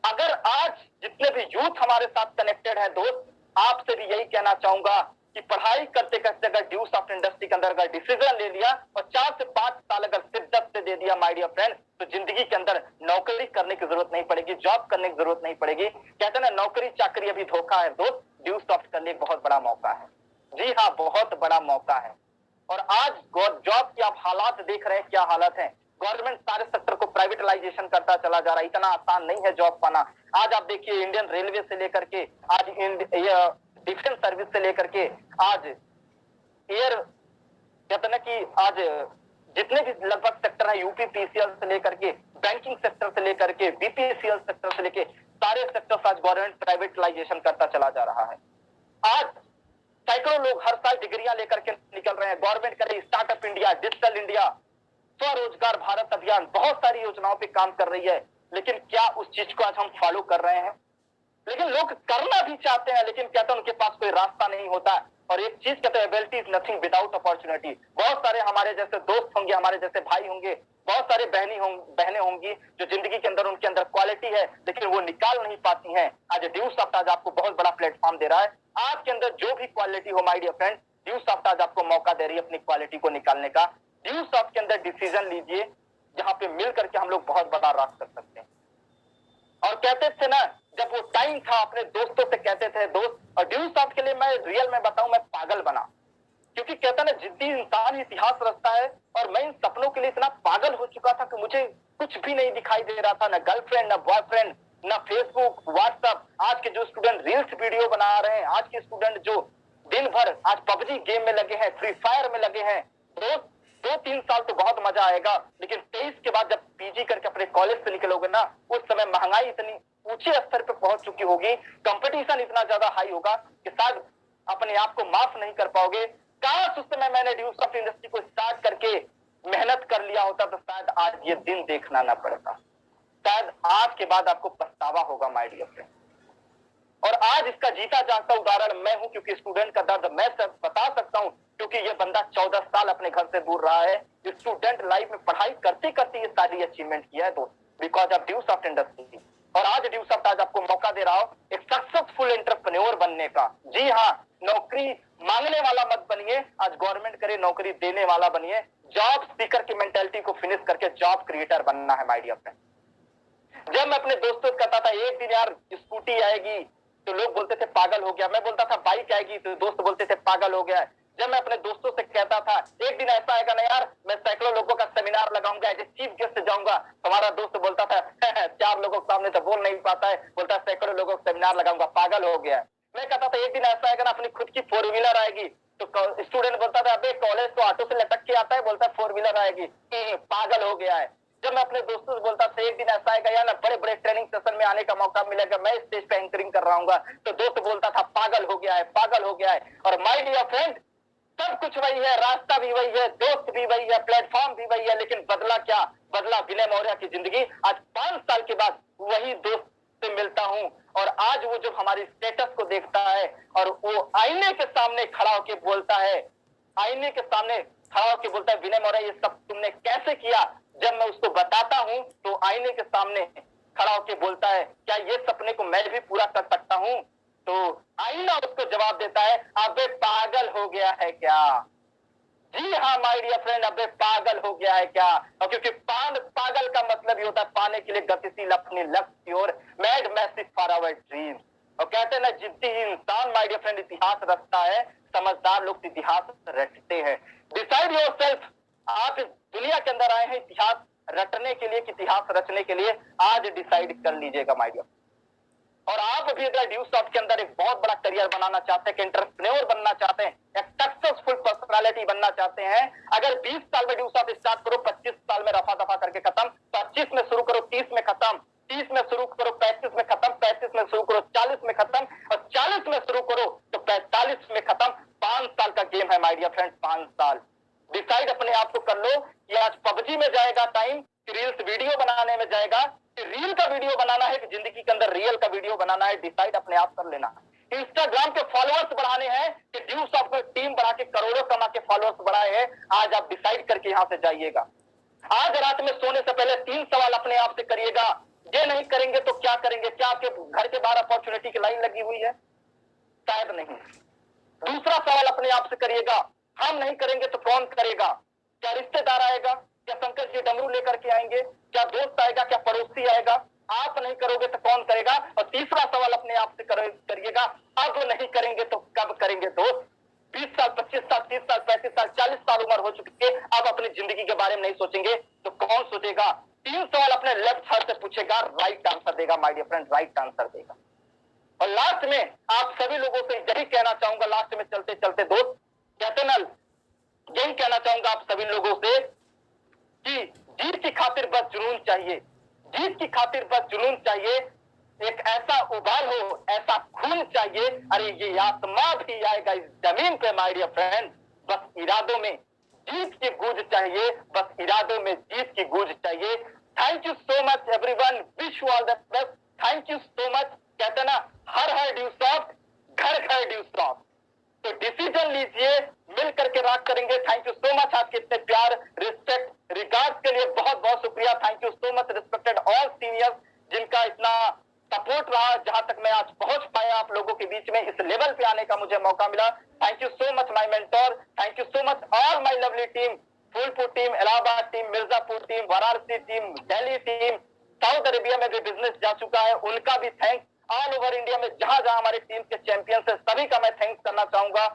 अगर आज जितने भी यूथ हमारे साथ कनेक्टेड है दोस्त, आपसे भी यही कहना चाहूंगा कि पढ़ाई करते करते अगर ड्यू सॉफ्ट इंडस्ट्री के अंदर अगर डिसीजन ले लिया और 4 से 5 साल अगर शिद्दत से दे दिया माय डियर फ्रेंड, तो जिंदगी के अंदर नौकरी करने की जरूरत नहीं पड़ेगी, जॉब करने की जरूरत नहीं पड़ेगी। कहते हैं ना नौकरी चाकरी अभी धोखा है दोस्त, ड्यू सॉफ्ट करने एक बहुत बड़ा मौका है। जी हाँ, बहुत बड़ा मौका है। और आज जॉब की आप हालात देख रहे हैं, क्या हालत है। गवर्नमेंट सारे सेक्टर को प्राइवेटलाइजेशन करता चला जा रहा है, इतना आसान नहीं है जॉब पाना। आज आप देखिए इंडियन रेलवे से लेकर के आज डिफेंस सर्विस से लेकर के आज एयर कहते ना कि आज जितने भी लगभग सेक्टर है, यूपीपीसीएल से लेकर के बैंकिंग सेक्टर से लेकर के बीपीसीएल सेक्टर से लेकर सारे सेक्टर आज गवर्नमेंट प्राइवेटलाइजेशन करता चला जा रहा है। आज सैकड़ों लोग हर साल डिग्रियां लेकर के निकल रहे हैं। गवर्नमेंट करे स्टार्टअप इंडिया, डिजिटल इंडिया, स्वरोजगार भारत अभियान, बहुत सारी योजनाओं पे काम कर रही है। लेकिन क्या उस चीज को आज हम फॉलो कर रहे हैं? लेकिन लोग करना भी चाहते हैं, लेकिन कहते हैं उनके पास कोई रास्ता नहीं होता। और एक चीज कहते हैं ability is nothing without opportunity. बहुत सारे हमारे जैसे दोस्त होंगे, हमारे जैसे भाई होंगे, बहुत सारे बहनें होंगी जो जिंदगी के अंदर उनके अंदर क्वालिटी है लेकिन वो निकाल नहीं पाती हैं। आज ड्यू सॉफ्ट आज आपको बहुत बड़ा प्लेटफॉर्म दे रहा है। आपके अंदर जो भी क्वालिटी हो my dear friend, due soft आज आपको मौका दे रही है अपनी क्वालिटी को निकालने का। ड्यू सॉफ्ट के अंदर डिसीजन लीजिए, जहां पे मिल करके हम लोग बहुत बड़ा रॉक कर सकते हैं। और कहते थे ना, जब वो टाइम था अपने दोस्तों से कहते थे दोस्त, और ड्यू सॉफ्ट के लिए मैं रियल में बताऊं, मैं पागल बना, क्योंकि कहता ना जिद्दी इंसान इतिहास रचता है। और मैं इन सपनों के लिए इतना पागल हो चुका था कि मुझे कुछ भी नहीं दिखाई दे रहा था, ना गर्लफ्रेंड, ना बॉयफ्रेंड, ना फेसबुक, व्हाट्सएप। आज के जो स्टूडेंट रील्स वीडियो बना रहे हैं, आज के स्टूडेंट जो दिन भर आज पबजी गेम में लगे हैं, फ्री फायर में लगे हैं, दो तीन साल तो बहुत मजा आएगा, लेकिन 23 के बाद जब पीजी करके अपने कॉलेज से निकलोगे ना, उस समय महंगाई इतनी ऊंचे स्तर पर पहुंच चुकी होगी, कंपटीशन इतना ज्यादा हाई होगा कि शायद अपने आप को माफ नहीं कर पाओगे। काश उस समय मैंने ड्यू सॉफ्ट इंडस्ट्री को स्टार्ट करके मेहनत कर लिया होता तो शायद आज ये दिन देखना ना पड़ता। शायद आज के बाद आपको पछतावा होगा माय डियर फ्रेंड। और आज इसका जीता जागता उदाहरण मैं हूं, क्योंकि स्टूडेंट का दर्द मैं सब बता सकता हूं, क्योंकि ये बंदा 14 साल अपने घर से दूर रहा है। स्टूडेंट लाइफ में पढ़ाई करते करते ये सारी अचीवमेंट किया है दोस्त, because of due soft industry. और आज ड्यू सॉफ्ट आज आपको मौका दे रहा हो एक सक्सेसफुल एंटरप्रेन्योर बनने का। जी हाँ, नौकरी मांगने वाला मत बनिए, आज गवर्नमेंट करे नौकरी देने वाला बनिए। जॉब सीकर की मेंटेलिटी को फिनिश करके जॉब क्रिएटर बनना है माय डियर फ्रेंड। जब मैं अपने दोस्तों से कहता था एक दिन यार स्कूटी आएगी, तो लोग बोलते थे पागल हो गया। मैं बोलता था बाइक आएगी, तो दोस्त बोलते थे पागल हो गया। जब मैं अपने दोस्तों से कहता था एक दिन ऐसा आएगा ना यार, मैं सैकड़ों लोगों का सेमिनार लगाऊंगा, एज ए चीफ गेस्ट जाऊंगा, हमारा दोस्त बोलता था 4 लोगों के सामने तो बोल नहीं पाता है, बोलता है सैकड़ों लोगों का सेमिनार लगाऊंगा, पागल हो गया। मैं कहता था एक दिन ऐसा आएगा ना अपनी खुद की 4 व्हीलर आएगी, तो स्टूडेंट बोलता था अबे कॉलेज तो ऑटो से लटक के आता है, बोलता है 4 व्हीलर आएगी, पागल हो गया है। जब मैं अपने दोस्तों से बोलता था एक दिन ऐसा आएगा यार ना बड़े बड़े ट्रेनिंग सेशन में आने का मौका मिलेगा, मैं स्टेज पे एंकरिंग कर रहा हूँ, तो दोस्त बोलता था पागल हो गया है, पागल हो गया है। और माय डियर फ्रेंड, सब कुछ वही है, रास्ता भी वही है, दोस्त भी वही है, प्लेटफॉर्म भी वही है, लेकिन बदला क्या? बदला विनय मौर्य की जिंदगी। आज 5 साल के बाद वही दोस्त से मिलता हूं, और आज वो जो हमारी स्टेटस को देखता है और वो आईने के सामने खड़ा होकर बोलता है, आईने के सामने खड़ा होकर बोलता है विनय मौर्य ये सब तुमने कैसे किया। जब मैं उसको बताता हूं तो आईने के सामने खड़ा होकर बोलता है क्या ये सपने को मैं भी पूरा कर सकता हूं? तो आईना उसको जवाब देता है अबे पागल हो गया है क्या? जी हाँ माय डियर फ्रेंड, अबे पागल हो गया है क्या? और क्योंकि पागल का मतलब ये होता है पाने के लिए गतिशील अपने लक्ष्य की ओर, mad massive for our dream. और कहते हैं ना जिद्दी इंसान माय डियर फ्रेंड इतिहास रचता है, समझदार लोग इतिहास रचते हैं। Decide yourself. आप इस दुनिया के अंदर आए हैं इतिहास रटने के लिए, इतिहास रचने के लिए। आज डिसाइड कर लीजिएगा माय डियर। और आप भी अगर ड्यू सॉफ्ट के अंदर एक बहुत बड़ा करियर बनाना चाहते हैं, एंटरप्रेन्योर बनना चाहते हैं, एक सक्सेसफुल पर्सनालिटी बनना चाहते हैं, अगर 20 साल में ड्यू सॉफ्ट स्टार्ट करो, 25 साल में रफा दफा करके खत्म, 25 में शुरू करो 30 में खत्म, 30 में शुरू करो 35 में खत्म, 35 में शुरू करो 40 में खत्म, और 40 में शुरू करो तो 45 में खत्म। 5 साल का गेम है माय डियर फ्रेंड, 5 साल। डिसाइड अपने आप को कर लो कि आज पबजी में जाएगा टाइम, रील्स वीडियो बनाने में जाएगा, रील का वीडियो बनाना है कि जिंदगी के अंदर रियल का वीडियो बनाना है। डिसाइड अपने आप कर लेना। इंस्टाग्राम के फॉलोअर्स बढ़ाने हैं कि ड्यू सॉफ्ट में टीम बढ़ा के करोड़ों कमा के फॉलोअर्स बढ़ाए हैं। आज आप डिसाइड करके यहां से जाइएगा। आज रात में सोने से पहले 3 सवाल अपने आप से करिएगा। ये नहीं करेंगे तो क्या करेंगे? क्या आपके घर के बाहर अपॉर्चुनिटी की लाइन लगी हुई है? शायद नहीं। दूसरा सवाल अपने आप से करिएगा, हम नहीं करेंगे तो कौन करेगा? क्या रिश्तेदार आएगा? क्या शंकर जी डमरू लेकर के आएंगे? क्या दोस्त आएगा? क्या पड़ोसी आएगा? आप नहीं करोगे तो कौन करेगा? और तीसरा सवाल अपने आप से करिएगा, अब नहीं करेंगे तो कब करेंगे दोस्त? 20 साल, 25 साल, 30 साल, 35 साल, 40 साल उम्र हो चुकी है, अब अपनी जिंदगी के बारे में नहीं सोचेंगे तो कौन सोचेगा? 3 सवाल अपने लेफ्ट हाथ से पूछेगा, राइट आंसर देगा my dear friend, right answer देगा। और लास्ट में आप सभी लोगों से यही कहना चाहूंगा, लास्ट में चलते चलते दोस्त, कहते ना, यही कहना चाहूंगा आप सभी लोगों से कि जीत की खातिर बस जुनून चाहिए, जीत की खातिर बस जुनून चाहिए, एक ऐसा उबाल हो, ऐसा खून चाहिए, अरे ये आत्मा भी आएगा इस जमीन पे माय डियर फ्रेंड। बस इरादों में जीत की गूंज चाहिए, बस इरादों में जीत की गूंज चाहिए। Thank you so much everyone, wish you all the best, thank you so much. कहते ना हर ड्यू सॉफ्ट, घर घर ड्यू सॉफ्ट। तो डिसीजन लीजिए, मिल करके राग करेंगे। थैंक यू सो मच आपके इतने प्यार, रिस्पेक्ट, रिगार्ड्स के लिए बहुत बहुत शुक्रिया। Thank you so much respected all seniors, जिनका इतना सपोर्ट रहा, जहां तक मैं आज पहुंच पाया आप लोगों के बीच में, इस लेवल पे आने का मुझे मौका मिला। Thank you so much my mentor, thank you so much all my lovely team, Phulpur team, Allahabad team, Mirzapur team, Varanasi team, Delhi team, Saudi Arabia में भी बिजनेस जा चुका है, उनका भी थैंक्स। ऑल ओवर इंडिया में जहां जहां हमारी टीम के चैंपियंस है, सभी का मैं थैंक्स करना चाहूंगा,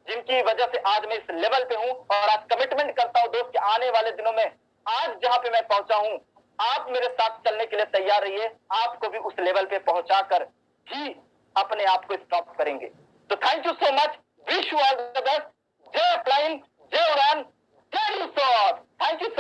जिनकी वजह से आज मैं इस लेवल पे हूं। और आज कमिटमेंट करता हूं दोस्त कि आने वाले दिनों में आज जहां पे मैं पहुंचा हूं, आप मेरे साथ चलने के लिए तैयार रहिए, आपको भी उस लेवल पे पहुंचाकर ही अपने आप को स्टॉप करेंगे। तो thank you so much, wish you all the best. जय फ्लाइन, जय उड़ान, जय थैंक यू सो